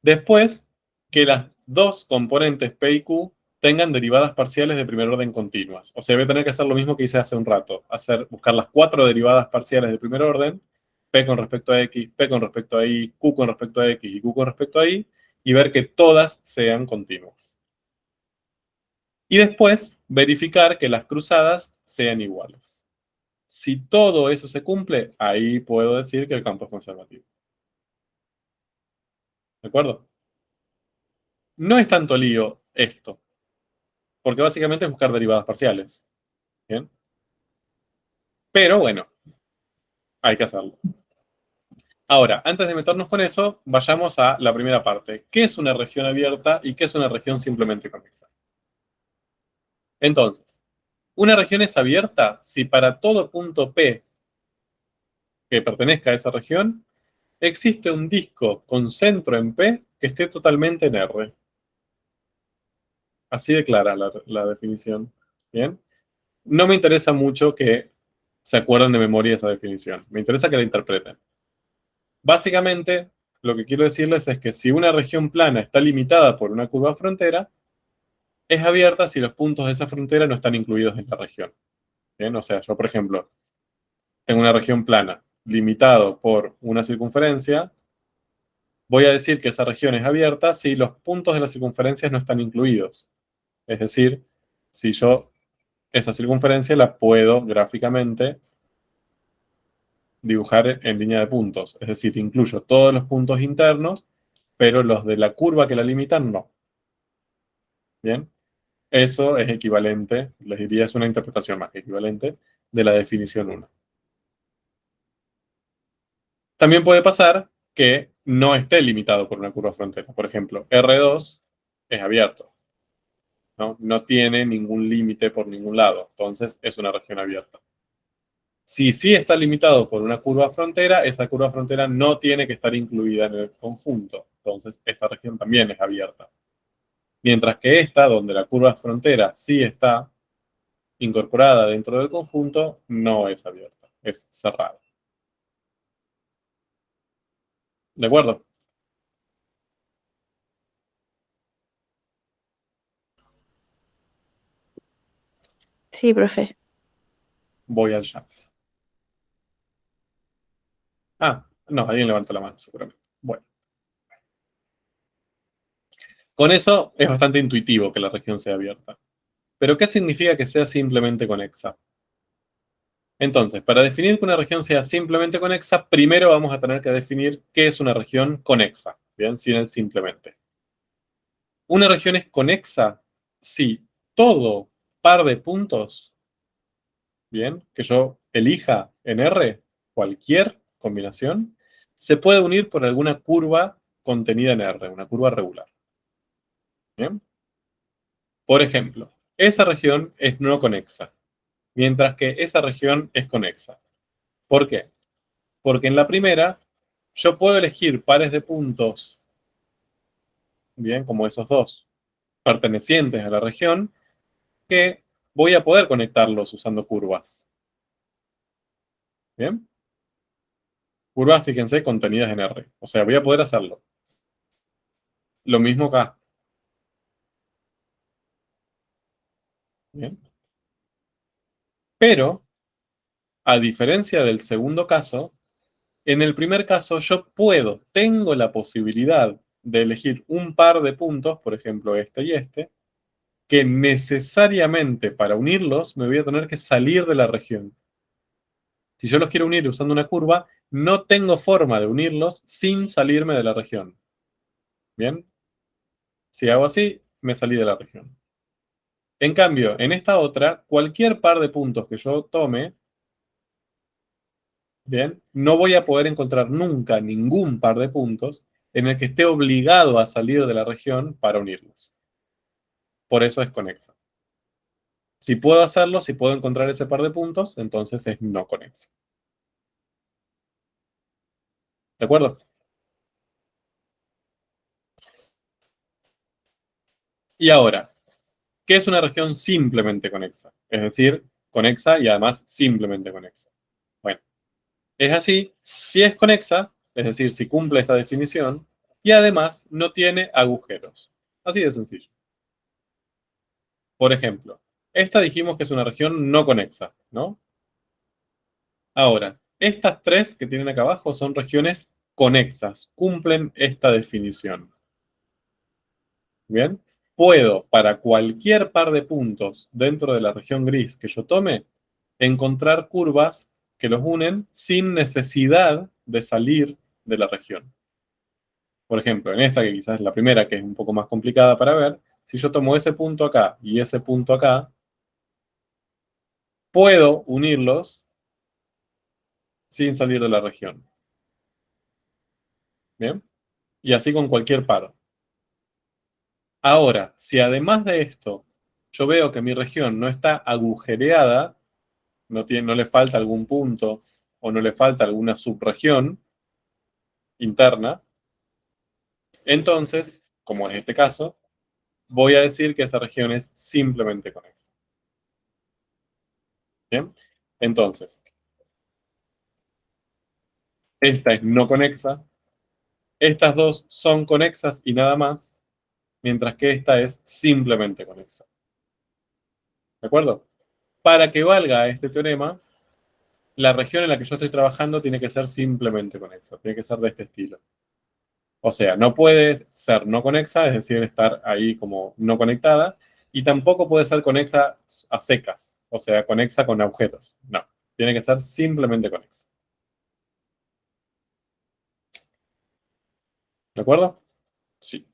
Después, que las dos componentes P y Q tengan derivadas parciales de primer orden continuas. O sea, voy a tener que hacer lo mismo que hice hace un rato. Buscar las 4 derivadas parciales de primer orden, P con respecto a X, P con respecto a Y, Q con respecto a X y Q con respecto a Y, y ver que todas sean continuas. Y después, verificar que las cruzadas sean iguales. Si todo eso se cumple, ahí puedo decir que el campo es conservativo. ¿De acuerdo? No es tanto lío esto, porque básicamente es buscar derivadas parciales. ¿Bien? Pero bueno, hay que hacerlo. Ahora, antes de meternos con eso, vayamos a la primera parte. ¿Qué es una región abierta y qué es una región simplemente convexa? Entonces, una región es abierta si para todo punto P que pertenezca a esa región, existe un disco con centro en P que esté totalmente en R. Así de clara la definición. ¿Bien? No me interesa mucho que se acuerden de memoria esa definición. Me interesa que la interpreten. Básicamente, lo que quiero decirles es que si una región plana está limitada por una curva frontera, es abierta si los puntos de esa frontera no están incluidos en la región. ¿Bien? O sea, yo, por ejemplo, tengo una región plana limitado por una circunferencia, voy a decir que esa región es abierta si los puntos de las circunferencias no están incluidos. Es decir, si yo esa circunferencia la puedo gráficamente dibujar en línea de puntos. Es decir, incluyo todos los puntos internos, pero los de la curva que la limitan, no. ¿Bien? Eso es equivalente, les diría, es una interpretación más que equivalente de la definición 1. También puede pasar que no esté limitado por una curva frontera. Por ejemplo, R2 es abierto. No tiene ningún límite por ningún lado. Entonces, es una región abierta. Si sí está limitado por una curva frontera, esa curva frontera no tiene que estar incluida en el conjunto. Entonces, esta región también es abierta. Mientras que esta, donde la curva frontera sí está incorporada dentro del conjunto, no es abierta, es cerrada. ¿De acuerdo? Sí, profe. Voy al chat. Ah, no, alguien levantó la mano, seguramente. Bueno. Con eso es bastante intuitivo que la región sea abierta. ¿Pero qué significa que sea simplemente conexa? Entonces, para definir que una región sea simplemente conexa, primero vamos a tener que definir qué es una región conexa. Bien, sin el simplemente. Una región es conexa si todo par de puntos, bien, que yo elija en R, cualquier combinación, se puede unir por alguna curva contenida en R, una curva regular. Bien. Por ejemplo, esa región es no conexa, mientras que esa región es conexa. ¿Por qué? Porque en la primera, yo puedo elegir pares de puntos, bien, como esos dos, pertenecientes a la región, que voy a poder conectarlos usando curvas. ¿Bien? Curvas, fíjense, contenidas en R. O sea, voy a poder hacerlo. Lo mismo acá. ¿Bien? Pero, a diferencia del segundo caso, en el primer caso yo tengo la posibilidad de elegir un par de puntos, por ejemplo este y este, que necesariamente para unirlos me voy a tener que salir de la región. Si yo los quiero unir usando una curva, no tengo forma de unirlos sin salirme de la región. ¿Bien? Si hago así, me salí de la región. En cambio, en esta otra, cualquier par de puntos que yo tome, bien, no voy a poder encontrar nunca ningún par de puntos en el que esté obligado a salir de la región para unirlos. Por eso es conexa. Si puedo hacerlo, si puedo encontrar ese par de puntos, entonces es no conexa. ¿De acuerdo? Y ahora, ¿qué es una región simplemente conexa? Es decir, conexa y además simplemente conexa. Bueno, es así si es conexa, es decir, si cumple esta definición, y además no tiene agujeros. Así de sencillo. Por ejemplo, esta dijimos que es una región no conexa, ¿no? Ahora, estas tres que tienen acá abajo son regiones conexas, cumplen esta definición. ¿Bien? Puedo, para cualquier par de puntos dentro de la región gris que yo tome, encontrar curvas que los unen sin necesidad de salir de la región. Por ejemplo, en esta que quizás es la primera, que es un poco más complicada para ver, si yo tomo ese punto acá y ese punto acá, puedo unirlos sin salir de la región. ¿Bien? Y así con cualquier par. Ahora, si además de esto yo veo que mi región no está agujereada, no le falta algún punto o no le falta alguna subregión interna, entonces, como en este caso, voy a decir que esa región es simplemente conexa. ¿Bien? Entonces, esta es no conexa, estas dos son conexas y nada más, mientras que esta es simplemente conexa. ¿De acuerdo? Para que valga este teorema, la región en la que yo estoy trabajando tiene que ser simplemente conexa, tiene que ser de este estilo. O sea, no puede ser no conexa, es decir, estar ahí como no conectada, y tampoco puede ser conexa a secas, o sea, conexa con agujeros. No, tiene que ser simplemente conexa. ¿De acuerdo? Sí.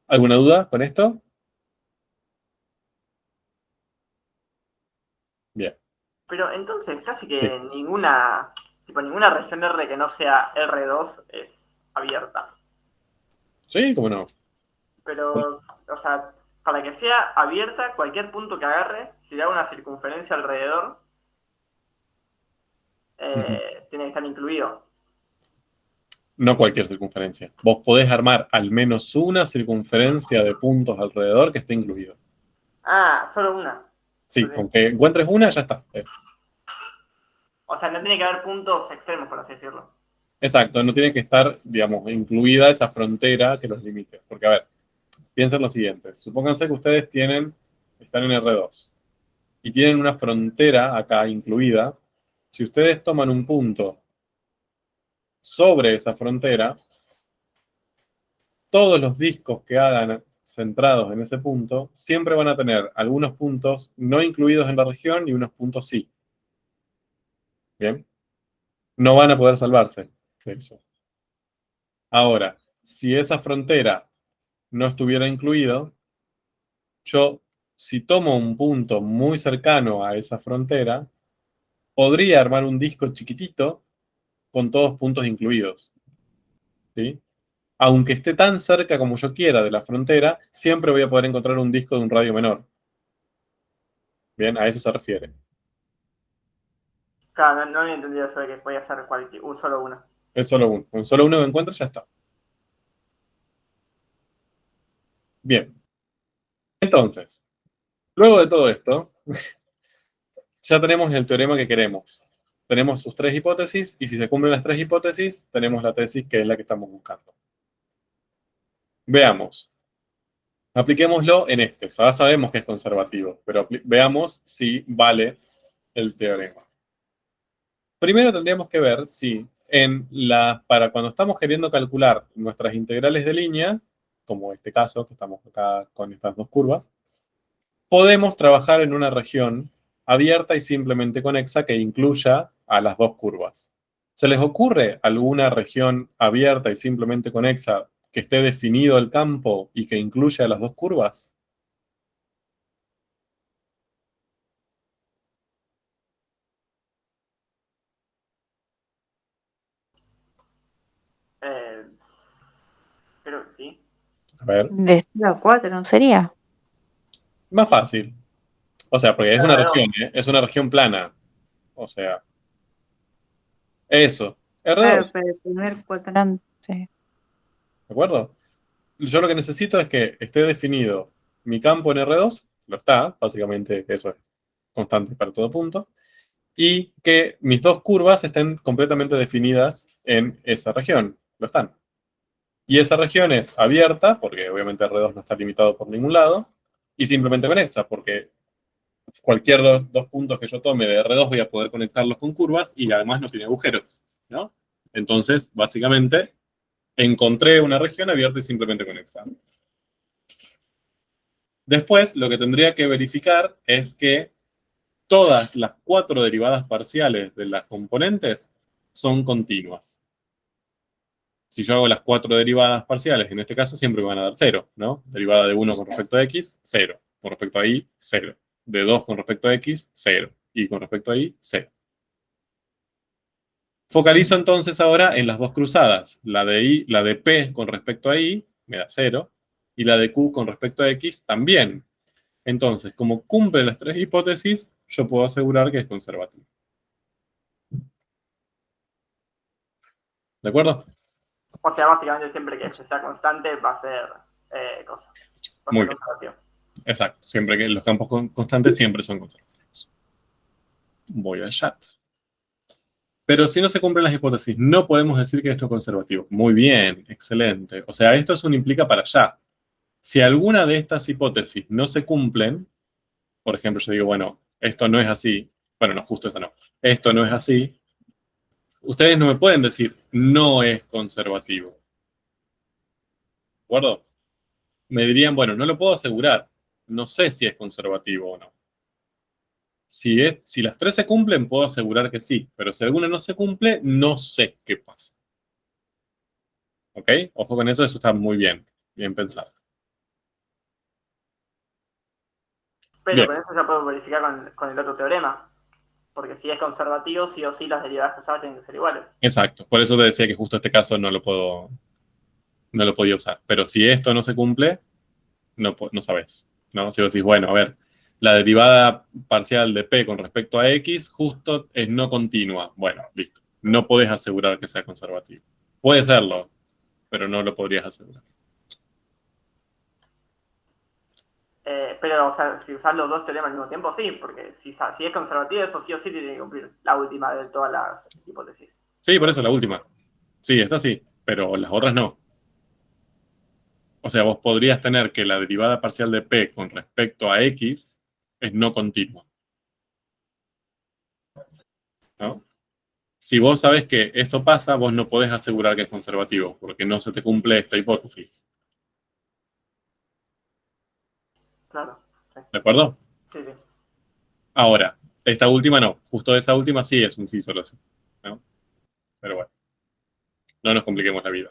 ¿Alguna duda con esto? Bien. Pero entonces, casi que Sí. ninguna región R que no sea R2 es abierta. Sí, cómo no. Pero, o sea, para que sea abierta, cualquier punto que agarre, si le da una circunferencia alrededor, tiene que estar incluido. No cualquier circunferencia. Vos podés armar al menos una circunferencia de puntos alrededor que esté incluido. Ah, solo una. Sí, Ok. aunque encuentres una, ya está. O sea, no tiene que haber puntos extremos, por así decirlo. Exacto, no tiene que estar, digamos, incluida esa frontera que los limite. Porque, a ver, piensen lo siguiente. Supónganse que ustedes están en R2 y tienen una frontera acá incluida. Si ustedes toman un punto sobre esa frontera, todos los discos que hagan centrados en ese punto siempre van a tener algunos puntos no incluidos en la región y unos puntos sí. ¿Bien? No van a poder salvarse de eso. Ahora, si esa frontera no estuviera incluido, yo, si tomo un punto muy cercano a esa frontera, podría armar un disco chiquitito con todos puntos incluidos. ¿Sí? Aunque esté tan cerca como yo quiera de la frontera, siempre voy a poder encontrar un disco de un radio menor. Bien, a eso se refiere. Claro, no había entendido eso de que podía ser solo una. Es solo uno. Con solo uno que encuentres, ya está. Bien. Entonces, luego de todo esto, ya tenemos el teorema que queremos. Tenemos sus tres hipótesis, y si se cumplen las tres hipótesis, tenemos la tesis que es la que estamos buscando. Veamos. Apliquémoslo en este. Ya sabemos que es conservativo, pero veamos si vale el teorema. Primero tendríamos que ver si para cuando estamos queriendo calcular nuestras integrales de línea, como este caso, que estamos acá con estas dos curvas, podemos trabajar en una región abierta y simplemente conexa que incluya a las dos curvas. ¿Se les ocurre alguna región abierta y simplemente conexa que esté definido el campo y que incluya a las dos curvas? Creo que sí. A ver, De 0 a 4, ¿no sería? más fácil. O sea, porque es una R2. región, ¿eh? Es una región plana. O sea, eso. Claro, R2, pero el primer cuadrante. ¿de acuerdo? Yo lo que necesito es que esté definido mi campo en R2, lo está, básicamente eso es constante para todo punto, y que mis dos curvas estén completamente definidas en esa región, lo están. Y esa región es abierta, porque obviamente R2 no está limitado por ningún lado, y simplemente conexa, porque cualquier dos puntos que yo tome de R2 voy a poder conectarlos con curvas y además no tiene agujeros, ¿no? Entonces, básicamente, encontré una región abierta y simplemente conexa. Después, lo que tendría que verificar es que todas las 4 derivadas parciales de las componentes son continuas. Si yo hago las 4 derivadas parciales, en este caso siempre me van a dar 0, ¿no? Derivada de 1 con respecto a x, 0. Con respecto a y, 0. De 2 con respecto a x, 0. Y con respecto a y, 0. Focalizo entonces ahora en las dos cruzadas. La de p con respecto a y me da 0. Y la de q con respecto a x también. Entonces, como cumple las 3 hipótesis, yo puedo asegurar que es conservativo. ¿De acuerdo? O sea, básicamente siempre que sea constante va a ser cosa. Va a Muy ser bien. conservativo. Exacto. Siempre que los campos constantes siempre son conservativos. Voy al chat. Pero si no se cumplen las hipótesis, no podemos decir que esto es conservativo. Muy bien, excelente. O sea, esto es un implica para allá. Si alguna de estas hipótesis no se cumplen, por ejemplo, yo digo, bueno, esto no es así. Bueno, no, justo eso no. Esto no es así. Ustedes no me pueden decir, no es conservativo. ¿De acuerdo? Me dirían, bueno, no lo puedo asegurar. No sé si es conservativo o no. Si las 3 se cumplen, puedo asegurar que sí. Pero si alguna no se cumple, no sé qué pasa. ¿Ok? Ojo con eso está muy bien. Bien pensado. Pero Bien. con eso ya puedo verificar con el otro teorema. Porque si es conservativo, sí o sí las derivadas cruzadas tienen que ser iguales. Exacto. Por eso te decía que justo este caso no lo podía usar. Pero si esto no se cumple, no sabes. ¿No? Si vos decís, bueno, a ver, la derivada parcial de p con respecto a x justo es no continua. Bueno, listo. No podés asegurar que sea conservativo. Puede serlo, pero no lo podrías asegurar. Pero, o sea, si usas los dos teoremas al mismo tiempo, sí, porque si es conservativo, eso sí o sí tiene que cumplir la última de todas las hipótesis. Sí, por eso la última. Sí, esta sí, pero las otras no. O sea, vos podrías tener que la derivada parcial de p con respecto a x es no continua. ¿No? Si vos sabés que esto pasa, vos no podés asegurar que es conservativo, porque no se te cumple esta hipótesis. Claro. Sí, ¿De acuerdo? sí. Sí. Ahora, esta última no. Justo esa última sí es un sí solo sí. ¿No? Pero bueno, no nos compliquemos la vida.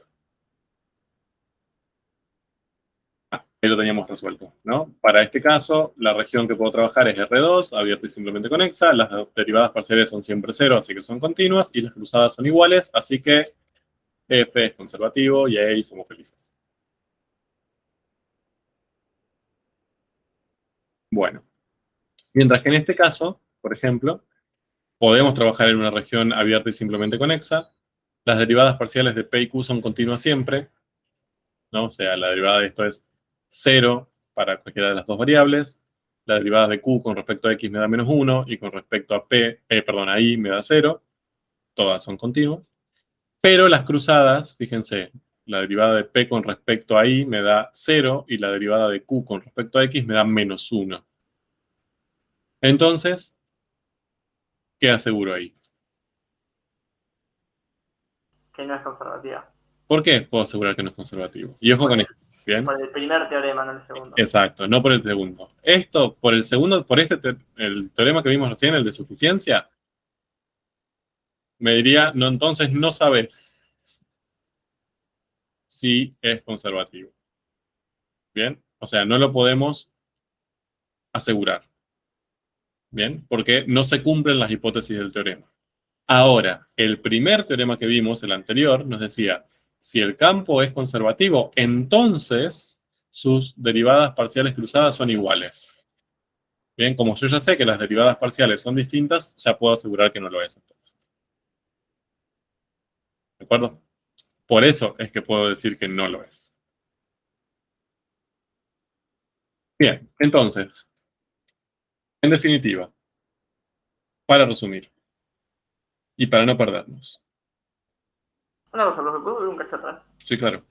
Ahí lo teníamos resuelto, ¿no? Para este caso, la región que puedo trabajar es R2, abierta y simplemente conexa. Las derivadas parciales son siempre 0, así que son continuas. Y las cruzadas son iguales, así que F es conservativo y ahí somos felices. Bueno, mientras que en este caso, por ejemplo, podemos trabajar en una región abierta y simplemente conexa. Las derivadas parciales de P y Q son continuas siempre, ¿no? O sea, la derivada de esto es 0 para cualquiera de las dos variables. La derivada de Q con respecto a X me da menos 1 y con respecto a a Y me da 0. Todas son continuas. Pero las cruzadas, fíjense, la derivada de P con respecto a Y me da 0 y la derivada de Q con respecto a X me da menos 1. Entonces, ¿qué aseguro ahí? Que no es conservativa. ¿Por qué puedo asegurar que no es conservativo? Y ojo con esto, ¿bien? Por el primer teorema, no el segundo. Exacto, no por el segundo. Esto, por el segundo, por el teorema que vimos recién, el de suficiencia, me diría, no, entonces no sabes si es conservativo. ¿Bien? O sea, no lo podemos asegurar. ¿Bien? Porque no se cumplen las hipótesis del teorema. Ahora, el primer teorema que vimos, el anterior, nos decía, si el campo es conservativo, entonces sus derivadas parciales cruzadas son iguales. Bien, como yo ya sé que las derivadas parciales son distintas, ya puedo asegurar que no lo es entonces. ¿De acuerdo? Por eso es que puedo decir que no lo es. Bien, entonces, en definitiva, para resumir y para no perdernos. Una cosa, ¿lo puedo ver un cacho atrás? Sí, claro.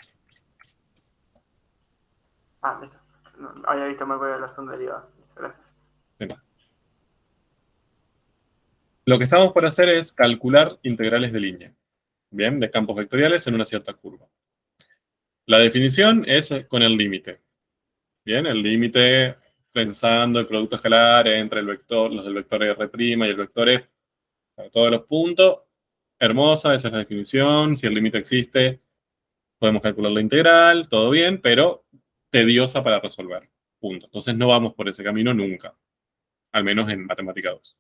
Ah, listo. No, había visto mal cuál era la sonda derivada. Gracias. Venga. Lo que estamos por hacer es calcular integrales de línea, bien, de campos vectoriales en una cierta curva. La definición es con el límite. Bien, el límite pensando el producto escalar entre el vector, los del vector R' y el vector F, para todos los puntos. Hermosa, esa es la definición. Si el límite existe, podemos calcular la integral, todo bien, pero tediosa para resolver. Punto. Entonces no vamos por ese camino nunca, al menos en matemática 2.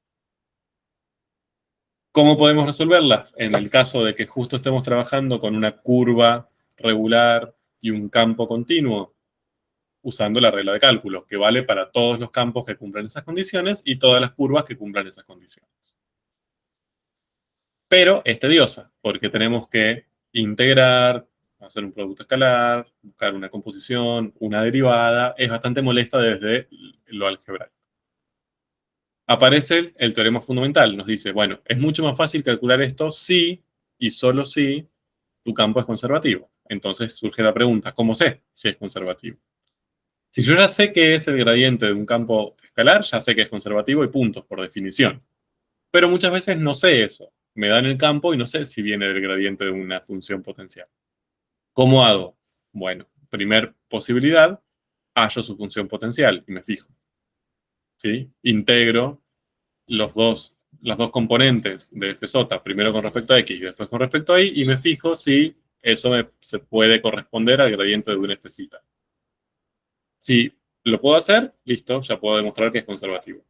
¿Cómo podemos resolverlas? En el caso de que justo estemos trabajando con una curva regular y un campo continuo, usando la regla de cálculo, que vale para todos los campos que cumplan esas condiciones y todas las curvas que cumplan esas condiciones. Pero es tediosa, porque tenemos que integrar, hacer un producto escalar, buscar una composición, una derivada. Es bastante molesta desde lo algebraico. Aparece el teorema fundamental. Nos dice, bueno, es mucho más fácil calcular esto si y solo si tu campo es conservativo. Entonces surge la pregunta, ¿cómo sé si es conservativo? Si yo ya sé que es el gradiente de un campo escalar, ya sé que es conservativo y punto, por definición. Pero muchas veces no sé eso. Me dan el campo y no sé si viene del gradiente de una función potencial. ¿Cómo hago? Bueno, primer posibilidad, hallo su función potencial y me fijo. ¿Sí? Integro las dos componentes de FJ, primero con respecto a X y después con respecto a Y, y me fijo si eso se puede corresponder al gradiente de una FZ. Si lo puedo hacer, listo, ya puedo demostrar que es conservativo.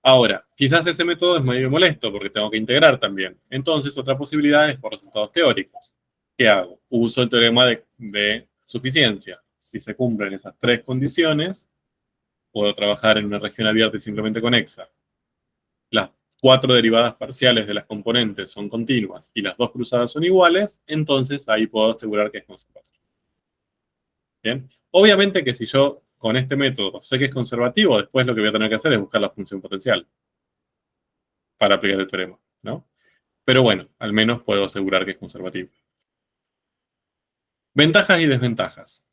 Ahora, quizás ese método es medio molesto porque tengo que integrar también. Entonces, otra posibilidad es por resultados teóricos. ¿Qué hago? Uso el teorema de suficiencia. Si se cumplen esas tres condiciones, puedo trabajar en una región abierta y simplemente conexa. Las 4 derivadas parciales de las componentes son continuas y las 2 cruzadas son iguales, entonces ahí puedo asegurar que es conservativo. ¿Bien? Obviamente que si yo con este método sé que es conservativo, después lo que voy a tener que hacer es buscar la función potencial para aplicar el teorema, ¿no? Pero bueno, al menos puedo asegurar que es conservativo. Ventajas y desventajas.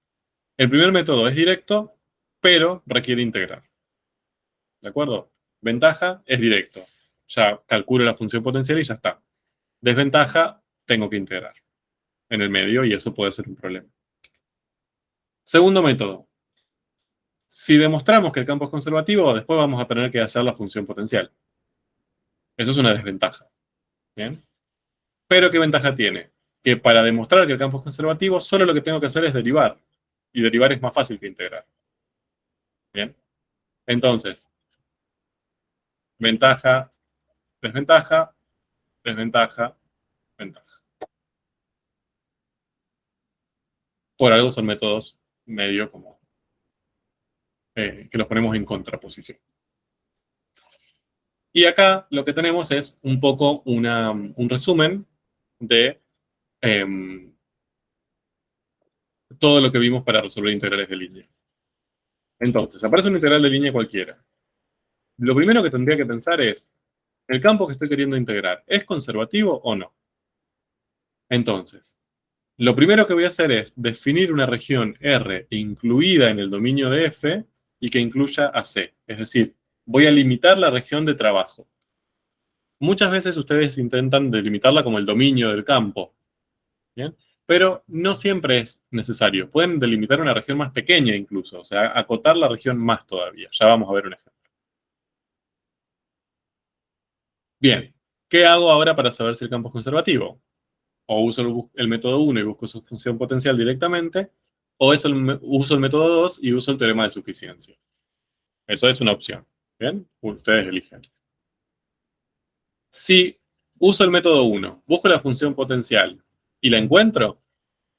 El primer método es directo, pero requiere integrar. ¿De acuerdo? Ventaja es directo. Ya calculo la función potencial y ya está. Desventaja, tengo que integrar en el medio y eso puede ser un problema. Segundo método. Si demostramos que el campo es conservativo, después vamos a tener que hallar la función potencial. Eso es una desventaja. ¿Bien? Pero ¿qué ventaja tiene? Que para demostrar que el campo es conservativo, solo lo que tengo que hacer es derivar. Y derivar es más fácil que integrar. ¿Bien? Entonces, ventaja, desventaja, desventaja, ventaja. Por algo son métodos medio como que los ponemos en contraposición. Y acá lo que tenemos es un poco un resumen de todo lo que vimos para resolver integrales de línea. Entonces, aparece una integral de línea cualquiera. Lo primero que tendría que pensar es, ¿el campo que estoy queriendo integrar es conservativo o no? Entonces, lo primero que voy a hacer es definir una región R incluida en el dominio de F y que incluya a C. Es decir, voy a limitar la región de trabajo. Muchas veces ustedes intentan delimitarla como el dominio del campo, ¿bien? Pero no siempre es necesario. Pueden delimitar una región más pequeña incluso, o sea, acotar la región más todavía. Ya vamos a ver un ejemplo. Bien, ¿qué hago ahora para saber si el campo es conservativo? O uso el método 1 y busco su función potencial directamente, o uso el método 2 y uso el teorema de suficiencia. Eso es una opción. ¿Bien? Ustedes eligen. Si uso el método 1, busco la función potencial y la encuentro,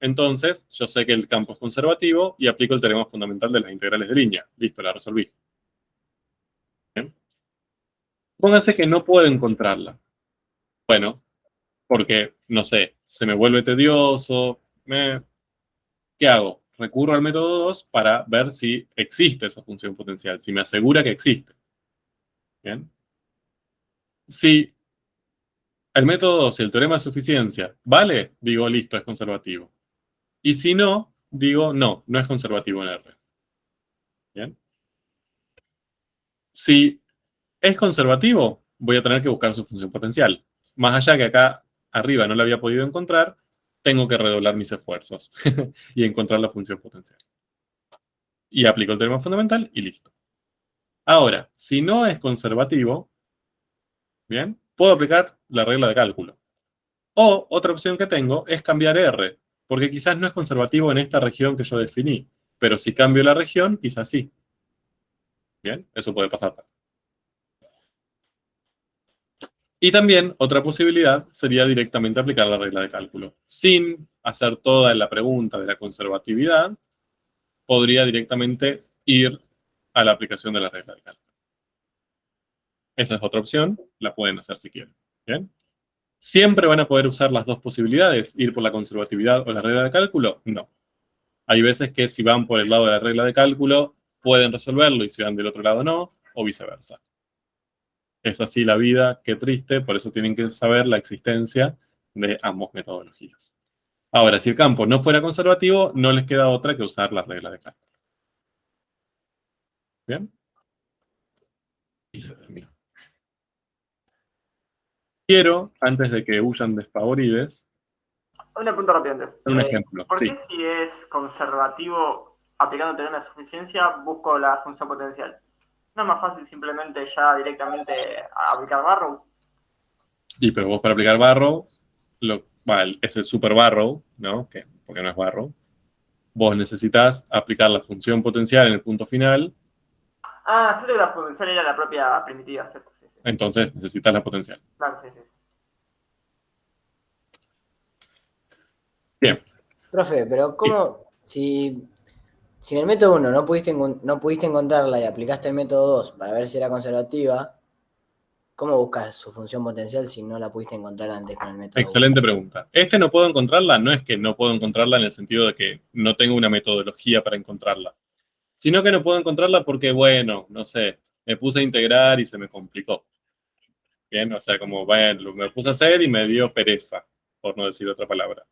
entonces yo sé que el campo es conservativo y aplico el teorema fundamental de las integrales de línea. Listo, la resolví. ¿Bien? Póngase que no puedo encontrarla. Bueno, porque, no sé, se me vuelve tedioso. ¿Qué hago? Recurro al método 2 para ver si existe esa función potencial, si me asegura que existe. ¿Bien? Si el método 2 y el teorema de suficiencia vale, digo, listo, es conservativo. Y si no, digo, no, no es conservativo en R. ¿Bien? Si es conservativo, voy a tener que buscar su función potencial. Más allá que acá arriba no la había podido encontrar, tengo que redoblar mis esfuerzos y encontrar la función potencial. Y aplico el teorema fundamental y listo. Ahora, si no es conservativo, ¿bien? Puedo aplicar la regla de cálculo. O otra opción que tengo es cambiar R, porque quizás no es conservativo en esta región que yo definí, pero si cambio la región, quizás sí. ¿Bien? Eso puede pasar. Y también otra posibilidad sería directamente aplicar la regla de cálculo. Sin hacer toda la pregunta de la conservatividad, podría directamente ir a la aplicación de la regla de cálculo. Esa es otra opción, la pueden hacer si quieren. ¿Bien? ¿Siempre van a poder usar las dos posibilidades, ir por la conservatividad o la regla de cálculo? No. Hay veces que si van por el lado de la regla de cálculo, pueden resolverlo y si van del otro lado no, o viceversa. Es así la vida, qué triste, por eso tienen que saber la existencia de ambas metodologías. Ahora, si el campo no fuera conservativo, no les queda otra que usar la regla de cálculo. ¿Bien? Y se terminó. Quiero, antes de que huyan despavorides, Una pregunta rápida antes. un ejemplo. ¿Por Sí. qué si es conservativo aplicando teorema de suficiencia busco la función potencial? ¿No es más fácil simplemente ya directamente aplicar Barrow? Y pero vos para aplicar Barrow, ese super Barrow, ¿no? Porque no es Barrow, vos necesitas aplicar la función potencial en el punto final, Ah, siento que la potencial era la propia primitiva, ¿cierto? Sí, sí. entonces necesitas la potencial. Claro, sí, sí. Bien. Profe, pero ¿cómo, si en el método 1 no pudiste encontrarla y aplicaste el método 2 para ver si era conservativa, ¿cómo buscas su función potencial si no la pudiste encontrar antes con el método 1? Excelente pregunta. No puedo encontrarla, no es que no puedo encontrarla en el sentido de que no tengo una metodología para encontrarla, sino que no puedo encontrarla porque, bueno, no sé, me puse a integrar y se me complicó. Bien, o sea, como, bueno, me puse a hacer y me dio pereza, por no decir otra palabra.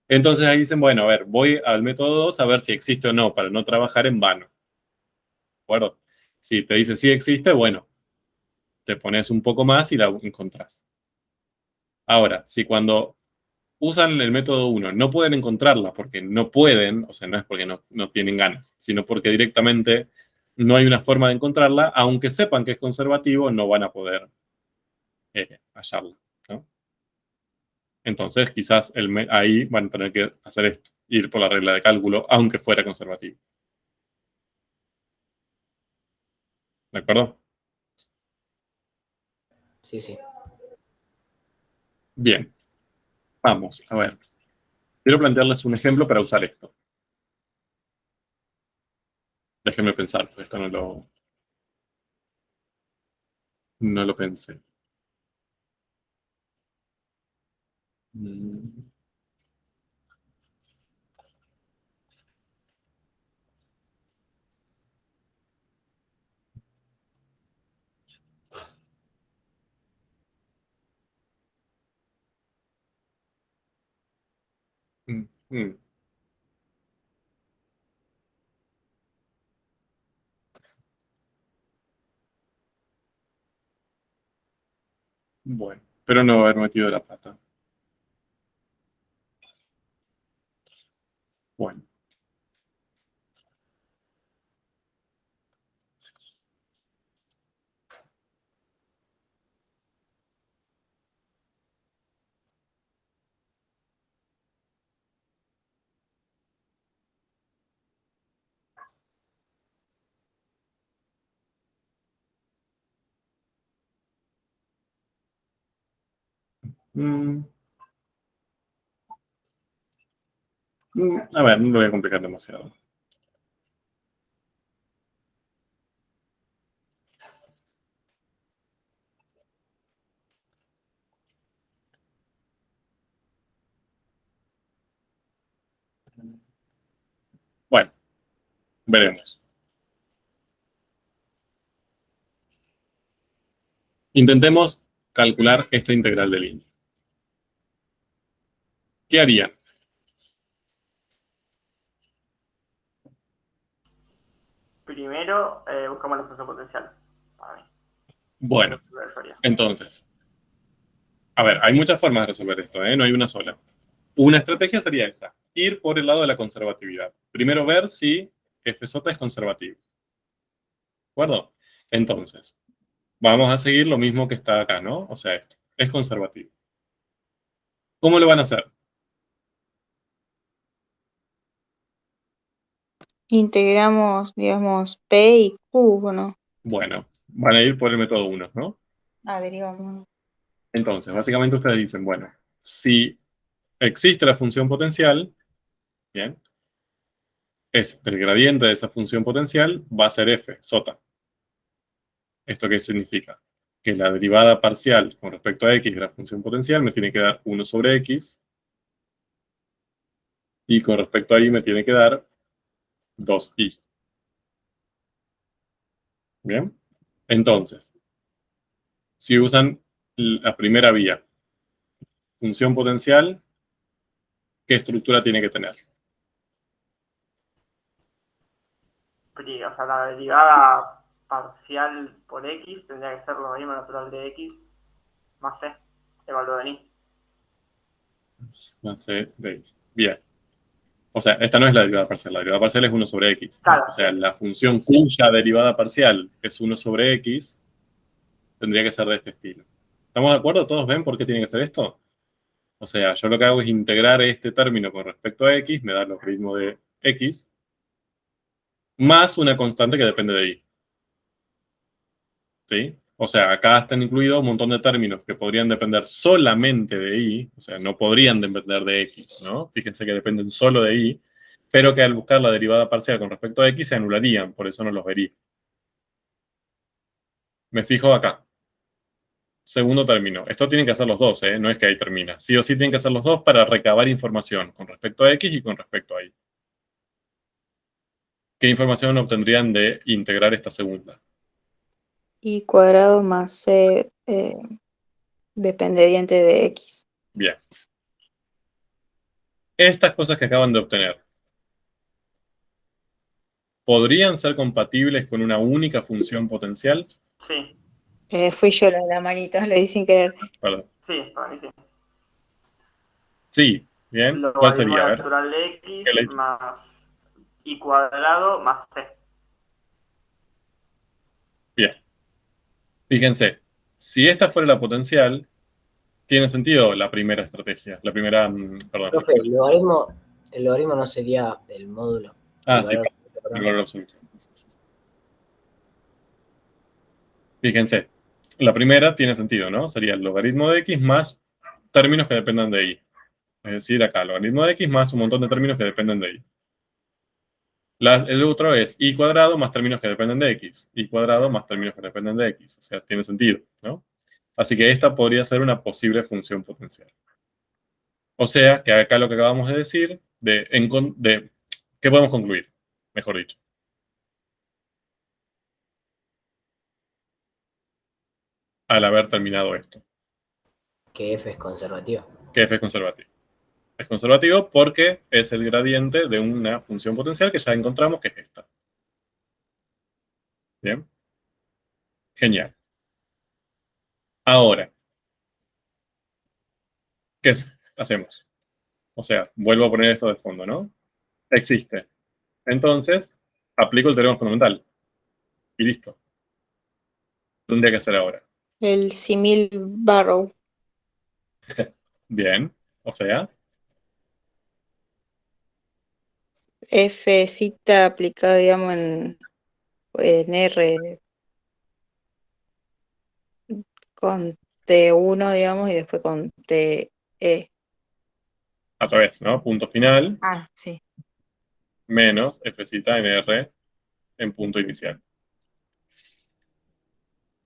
Entonces ahí dicen, bueno, a ver, voy al método 2 a ver si existe o no, para no trabajar en vano. ¿De acuerdo? Si te dice sí existe, bueno, te pones un poco más y la encontrás. Ahora, si cuando usan el método 1 no pueden encontrarla porque no pueden, o sea, no es porque no tienen ganas, sino porque directamente no hay una forma de encontrarla, aunque sepan que es conservativo, no van a poder hallarla, ¿no? Entonces, quizás ahí van a tener que hacer esto, ir por la regla de cálculo, aunque fuera conservativo. ¿De acuerdo? Sí, sí. Bien, vamos, a ver. Quiero plantearles un ejemplo para usar esto. Déjenme pensar, porque esto no lo pensé. Mm. Mm, mm. Bueno, pero no haber metido la pata. Bueno. Mm. A ver, no lo voy a complicar demasiado. Bueno, veremos. Intentemos calcular esta integral de línea. ¿Qué harían? Primero, buscamos la función potencial. Para mí. Bueno, Eso haría. entonces, a ver, hay muchas formas de resolver esto, ¿eh? No hay una sola. Una estrategia sería esa, ir por el lado de la conservatividad. Primero ver si FJ es conservativo. ¿De acuerdo? Entonces, vamos a seguir lo mismo que está acá, ¿no? O sea, esto es conservativo. ¿Cómo lo van a hacer? Integramos, digamos, P y Q, ¿no? Bueno, van a ir por el método 1, ¿no? Derivamos. Entonces, básicamente ustedes dicen, bueno, si existe la función potencial, bien, es el gradiente de esa función potencial va a ser f, sota. ¿Esto qué significa? Que la derivada parcial con respecto a x de la función potencial me tiene que dar 1 sobre x y con respecto a y me tiene que dar 2i. Bien, entonces, si usan la primera vía, función potencial, ¿qué estructura tiene que tener? O sea, la derivada parcial por x tendría que ser lo mismo natural de x más c, evaluado en y. Más c de y. Bien. O sea, esta no es la derivada parcial. La derivada parcial es 1 sobre x. Claro, O sea, sí. la función cuya derivada parcial es 1 sobre x tendría que ser de este estilo. ¿Estamos de acuerdo? ¿Todos ven por qué tiene que ser esto? O sea, yo lo que hago es integrar este término con respecto a x, me da el logaritmo de x, más una constante que depende de y. ¿Sí? O sea, acá están incluidos un montón de términos que podrían depender solamente de y, o sea, no podrían depender de x, ¿no? Fíjense que dependen solo de y, pero que al buscar la derivada parcial con respecto a x se anularían, por eso no los vería. Me fijo acá. Segundo término. Esto tienen que hacer los dos, ¿eh? No es que ahí termina. Sí o sí tienen que hacer los dos para recabar información con respecto a x y con respecto a y. ¿Qué información obtendrían de integrar esta segunda? Y cuadrado más C dependiente de X. Bien. Estas cosas que acaban de obtener, ¿podrían ser compatibles con una única función potencial? Sí, Fui yo la manito, le di sin querer. Perdón. sí, para mí sí. Sí, bien. ¿Cuál Logaritmo sería? A ver. natural de ¿Qué x ley? más y cuadrado más c. Bien. Fíjense, si esta fuera la potencial, tiene sentido la primera estrategia, la primera, perdón. Profe, el logaritmo no sería el módulo. Ah, sí, el valor absoluto. Fíjense, la primera tiene sentido, ¿no? Sería el logaritmo de x más términos que dependan de y. Es decir, acá, logaritmo de x más un montón de términos que dependen de y. El otro es y cuadrado más términos que dependen de x. Y cuadrado más términos que dependen de x. O sea, tiene sentido, ¿no? Así que esta podría ser una posible función potencial. O sea, que acá lo que acabamos de decir, ¿qué podemos concluir? Mejor dicho. Al haber terminado esto. Que F es conservativo. Que f es conservativo. Es conservativo porque es el gradiente de una función potencial que ya encontramos que es esta. Bien. Genial. Ahora, ¿qué hacemos? O sea, vuelvo a poner esto de fondo, ¿no? Existe. Entonces, aplico el teorema fundamental. Y listo. ¿Qué tendría que hacer ahora? El simil Barrow. Bien. O sea, F cita aplicado, digamos, en R con T1, digamos, y después con TE. al revés, ¿no? Punto final Ah, sí. menos Fz en R en punto inicial.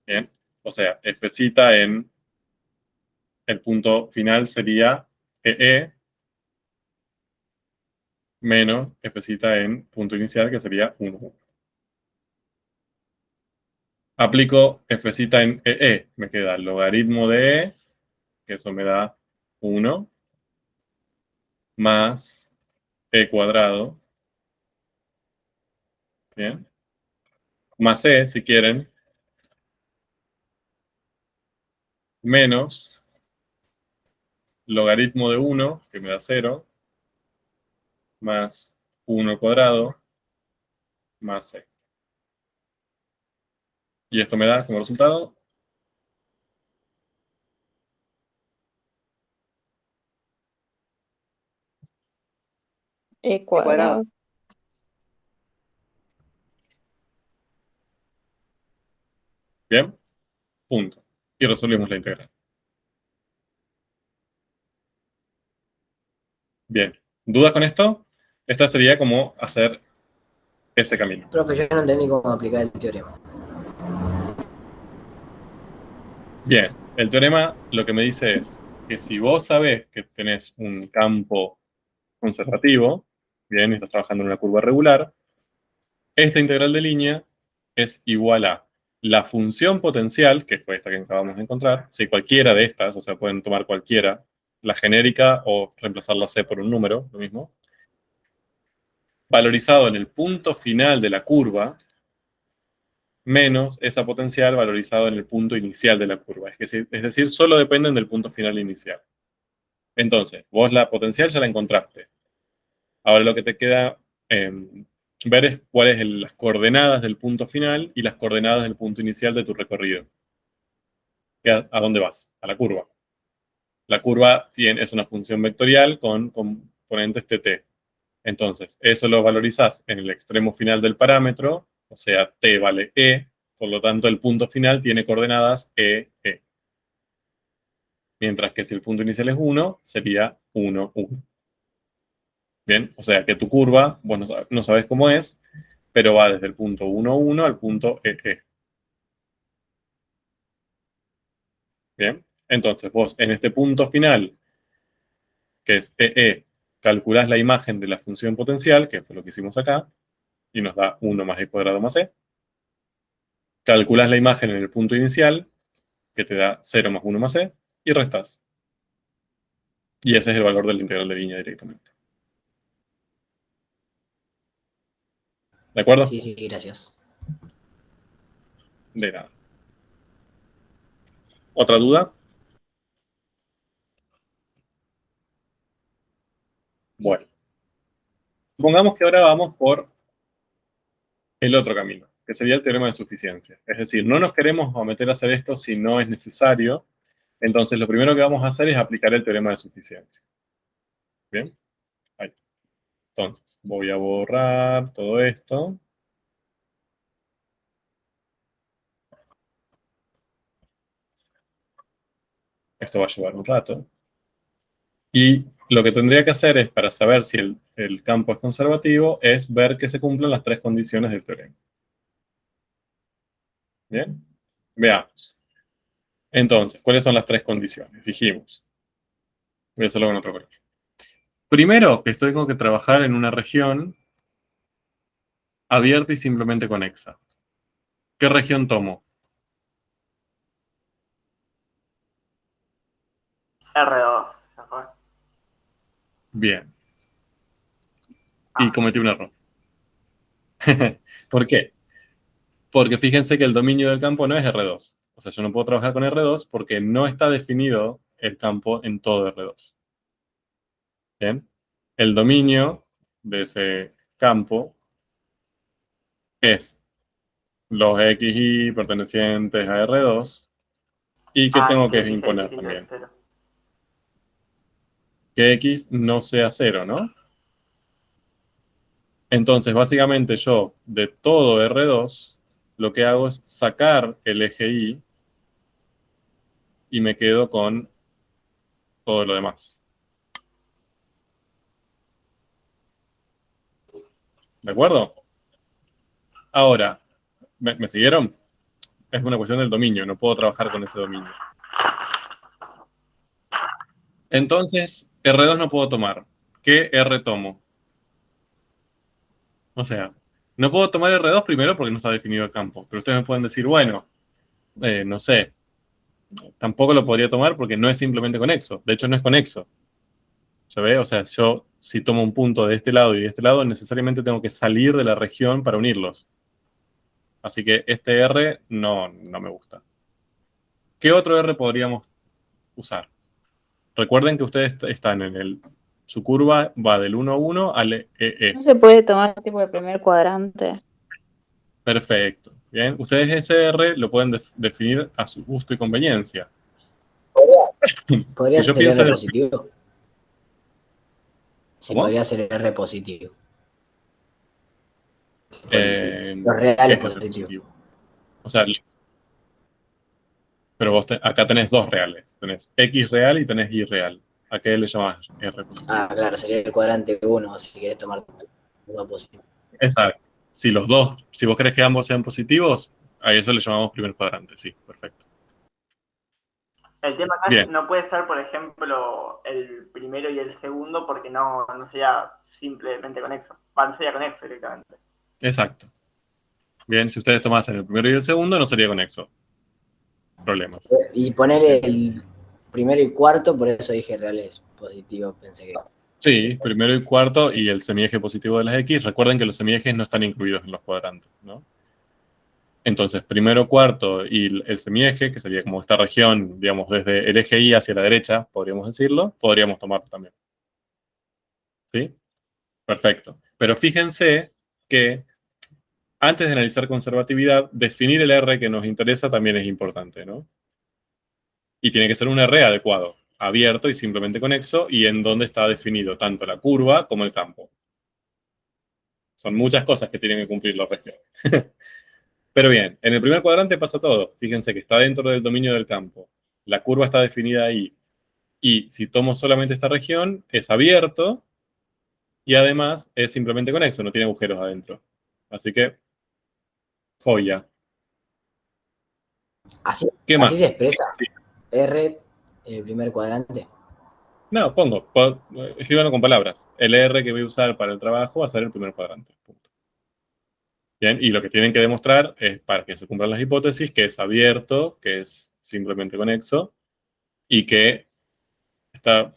Bien, o sea, Fz en el punto final sería EE menos Fz en punto inicial, que sería 1. Aplico Fz en EE, me queda el logaritmo de E, que eso me da 1, más E cuadrado, ¿bien? Más E, si quieren, menos logaritmo de 1, que me da 0, más 1 cuadrado, más E. Y esto me da como resultado E cuadrado. ¿bien? Punto. Y resolvemos la integral. Bien. ¿Dudas con esto? Esta sería como hacer ese camino. Profe, yo no entendí cómo aplicar el teorema. Bien. El teorema lo que me dice es que si vos sabés que tenés un campo conservativo, bien, y estás trabajando en una curva regular, esta integral de línea es igual a la función potencial, que fue esta que acabamos de encontrar, si cualquiera de estas, o sea, pueden tomar cualquiera, la genérica o reemplazar la C por un número, lo mismo, valorizado en el punto final de la curva, menos esa potencial valorizado en el punto inicial de la curva. Es decir, solo dependen del punto final inicial. Entonces, vos la potencial ya la encontraste. Ahora lo que te queda ver es cuáles son las coordenadas del punto final y las coordenadas del punto inicial de tu recorrido. ¿A dónde vas? A la curva. La curva es una función vectorial con componentes tt. Entonces, eso lo valorizás en el extremo final del parámetro, o sea, t vale e, por lo tanto, el punto final tiene coordenadas e, e. Mientras que si el punto inicial es 1, sería 1, 1. Bien, o sea que tu curva, vos no sabes cómo es, pero va desde el punto 1, 1 al punto e, e. Bien, entonces vos en este punto final, que es e, e, calculás la imagen de la función potencial, que fue lo que hicimos acá, y nos da 1 más e cuadrado más e. Calculás la imagen en el punto inicial, que te da 0 más 1 más e, y restás. Y ese es el valor de la integral de línea directamente. ¿De acuerdo? Sí, gracias. De nada. ¿Otra duda? Bueno. Supongamos que ahora vamos por el otro camino, que sería el teorema de suficiencia. Es decir, no nos queremos meter a hacer esto si no es necesario. Entonces, lo primero que vamos a hacer es aplicar el teorema de suficiencia. ¿Bien? Ahí. Entonces, voy a borrar todo esto. Esto va a llevar un rato. Y lo que tendría que hacer es, para saber si el campo es conservativo, es ver que se cumplan las tres condiciones del teorema. ¿Bien? Veamos. Entonces, ¿cuáles son las tres condiciones? Dijimos. Voy a hacerlo con otro color. Primero, que tengo que trabajar en una región abierta y simplemente conexa. ¿Qué región tomo? R2. Ya fue. Bien. Y cometí un error. ¿Por qué? Porque fíjense que el dominio del campo no es R2. O sea, yo no puedo trabajar con R2 porque no está definido el campo en todo R2. ¿Bien? El dominio de ese campo es los XY pertenecientes a R2 y que tengo que X es imponer distinto de también. cero. Que X no sea 0, ¿no? Entonces, básicamente yo, de todo R2, lo que hago es sacar el eje Y y me quedo con todo lo demás. ¿De acuerdo? Ahora, ¿me siguieron? Es una cuestión del dominio, no puedo trabajar con ese dominio. Entonces, R2 no puedo tomar. ¿Qué R tomo? O sea, no puedo tomar R2 primero porque no está definido el campo. Pero ustedes me pueden decir, bueno, no sé, tampoco lo podría tomar porque no es simplemente conexo. De hecho, no es conexo. ¿Se ve? O sea, yo si tomo un punto de este lado y de este lado, necesariamente tengo que salir de la región para unirlos. Así que este R no me gusta. ¿Qué otro R podríamos usar? Recuerden que ustedes están su curva va del 1 a 1 al EE. No se puede tomar tipo de primer cuadrante. Perfecto. Bien, ustedes ese R lo pueden definir a su gusto y conveniencia. ¿Podría Si yo ser pienso R en el- positivo? Sí, ¿Cómo? podría ser R positivo. Los ¿Qué reales es R positivos. positivo? O sea, pero vos acá tenés dos reales. Tenés X real y tenés Y real. ¿A qué le llamás R positivo? Ah, claro, sería el cuadrante 1 si querés tomar uno positivo. Exacto. Si vos querés que ambos sean positivos, a eso le llamamos primer cuadrante. Sí, perfecto. El tema acá Bien. no puede ser, por ejemplo, el primero y el segundo porque no sería simplemente conexo. No sería conexo directamente. Exacto. Bien, si ustedes tomasen el primero y el segundo, no sería conexo. Problemas. Y poner el primero y cuarto, por eso dije reales positivos, pensé que... Sí, primero y cuarto y el semieje positivo de las X. Recuerden que los semiejes no están incluidos en los cuadrantes, ¿no? Entonces, primero, cuarto y el semieje, que sería como esta región, digamos, desde el eje Y hacia la derecha, podríamos decirlo, podríamos tomarlo también. ¿Sí? Perfecto. Pero fíjense que antes de analizar conservatividad, definir el R que nos interesa también es importante, ¿no? Y tiene que ser un R adecuado, abierto y simplemente conexo, y en donde está definido tanto la curva como el campo. Son muchas cosas que tienen que cumplir la región. Pero bien, en el primer cuadrante pasa todo. Fíjense que está dentro del dominio del campo. La curva está definida ahí. Y si tomo solamente esta región, es abierto y además es simplemente conexo, no tiene agujeros adentro. Así que, joya. Así, ¿Qué así más? se expresa Sí. R, el primer cuadrante. No, escríbanlo con palabras. El R que voy a usar para el trabajo va a ser el primer cuadrante. Punto. Bien, y lo que tienen que demostrar es, para que se cumplan las hipótesis, que es abierto, que es simplemente conexo, y que está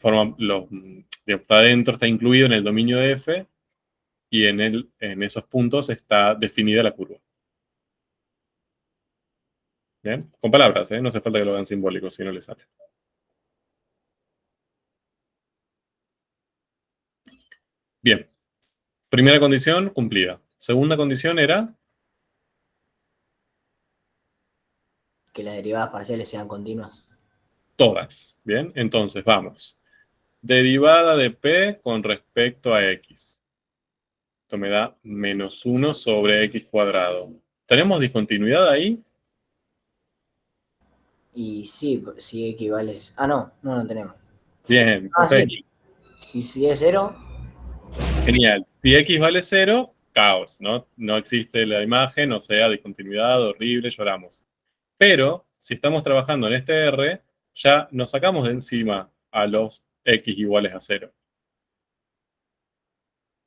dentro, está incluido en el dominio de F, y en esos puntos está definida la curva. Bien, con palabras, no hace falta que lo hagan simbólico si no les sale. Bien, primera condición cumplida. Segunda condición era Que las derivadas parciales sean continuas. todas. Bien, entonces vamos. Derivada de P con respecto a X. Esto me da menos 1 sobre X cuadrado. ¿Tenemos discontinuidad ahí? Y sí, si equivale... Ah, no tenemos. Bien, Ah, perfecto. sí. Si es 0... Genial. Si X vale 0, caos, ¿no? No existe la imagen, o sea, discontinuidad, horrible, lloramos. Pero, si estamos trabajando en este R, ya nos sacamos de encima a los X iguales a 0.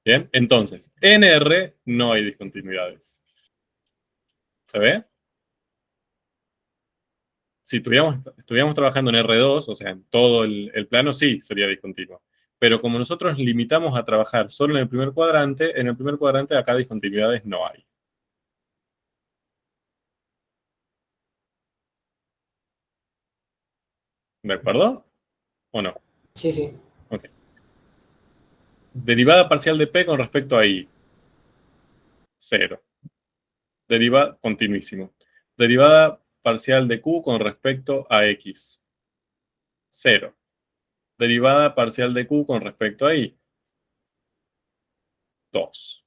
Bien, entonces, en R no hay discontinuidades. ¿Se ve? Si estuviéramos trabajando en R2, o sea, en todo el plano, sí, sería discontinuo. Pero como nosotros limitamos a trabajar solo en el primer cuadrante acá discontinuidades no hay. ¿De acuerdo? ¿O no? Sí. Ok. Derivada parcial de P con respecto a I. 0. Continuísimo. Derivada parcial de Q con respecto a X. 0. Derivada parcial de Q con respecto a Y. 2.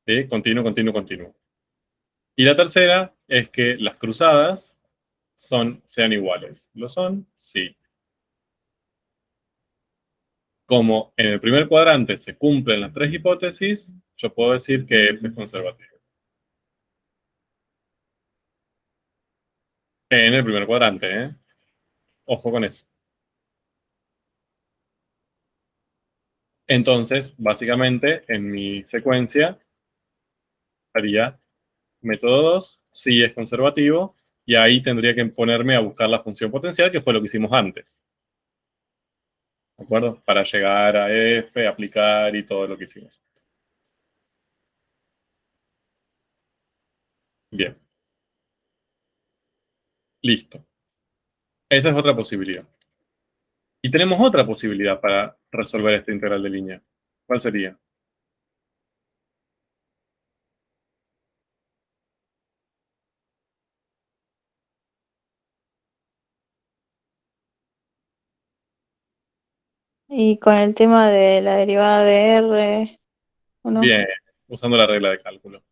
¿Sí? Continuo. Y la tercera es que las cruzadas sean iguales. ¿Lo son? Sí. como en el primer cuadrante se cumplen las tres hipótesis, yo puedo decir que F es conservativo. En el primer cuadrante, ¿eh? Ojo con eso. Entonces, básicamente, en mi secuencia, haría método 2, sí es conservativo, y ahí tendría que ponerme a buscar la función potencial, que fue lo que hicimos antes. ¿De acuerdo? Para llegar a F, aplicar y todo lo que hicimos. Bien. Listo. Esa es otra posibilidad. Y tenemos otra posibilidad para resolver esta integral de línea. ¿Cuál sería? Y con el tema de la derivada de R, ¿o no? Bien, usando la regla de cálculo.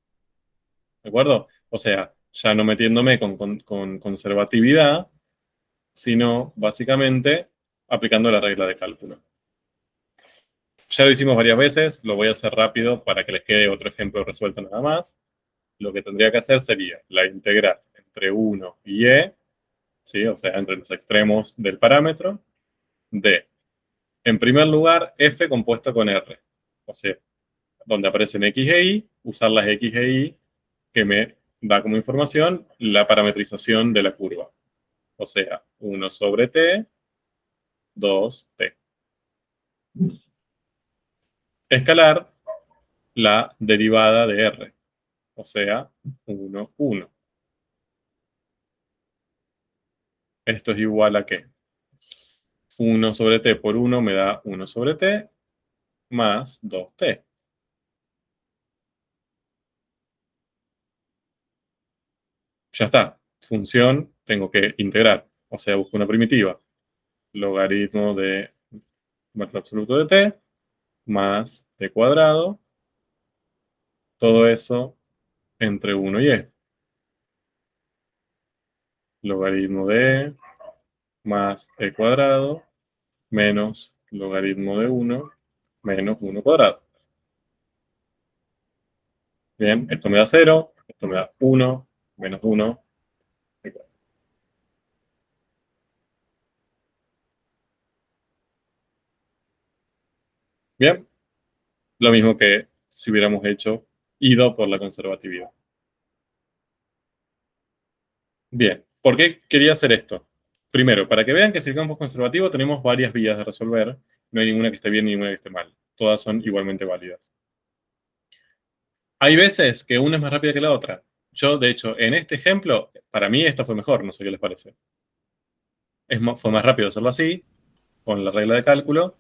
¿De acuerdo? O sea, ya no metiéndome con conservatividad, sino básicamente aplicando la regla de cálculo. Ya lo hicimos varias veces, lo voy a hacer rápido para que les quede otro ejemplo resuelto nada más. Lo que tendría que hacer sería la integral entre 1 y e, ¿sí? O sea, entre los extremos del parámetro, de, en primer lugar, f compuesto con r. O sea, donde aparecen x e y, usar las x e y que me da como información la parametrización de la curva. O sea, 1 sobre t, 2t. Escalar la derivada de r. O sea, 1, 1. Esto es igual a ¿qué? 1 sobre t por 1 me da 1 sobre t más 2t. Ya está. Función tengo que integrar. O sea, busco una primitiva. Logaritmo de valor absoluto de t más t cuadrado. Todo eso entre 1 y e. Logaritmo de e más e cuadrado menos logaritmo de 1 menos 1 cuadrado. Bien, esto me da 0, esto me da 1, menos 1. Bien, lo mismo que si hubiéramos ido por la conservatividad. Bien, ¿por qué quería hacer esto? Primero, para que vean que si el campo es conservativo tenemos varias vías de resolver. No hay ninguna que esté bien ni ninguna que esté mal. Todas son igualmente válidas. Hay veces que una es más rápida que la otra. Yo, de hecho, en este ejemplo, para mí esta fue mejor, no sé qué les parece. Fue más rápido hacerlo así, con la regla de cálculo,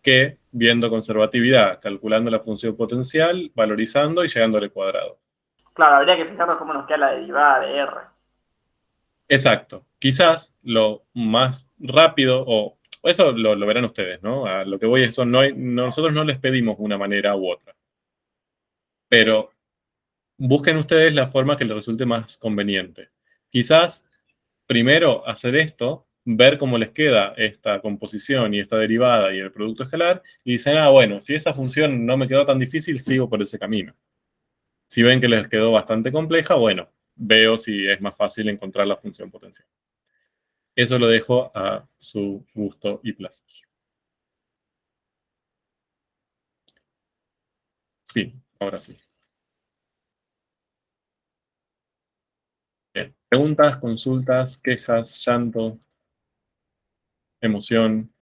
que viendo conservatividad, calculando la función potencial, valorizando y llegando al cuadrado. Claro, habría que fijarnos cómo nos queda la derivada de R. Exacto. Quizás lo más rápido, o eso lo verán ustedes, ¿no? A lo que voy es eso, nosotros no les pedimos una manera u otra. Pero busquen ustedes la forma que les resulte más conveniente. Quizás primero hacer esto, ver cómo les queda esta composición y esta derivada y el producto escalar, y dicen, bueno, si esa función no me quedó tan difícil, sigo por ese camino. Si ven que les quedó bastante compleja, bueno, veo si es más fácil encontrar la función potencial. Eso lo dejo a su gusto y placer. Fin, ahora sí. Bien. Preguntas, consultas, quejas, llanto, emoción.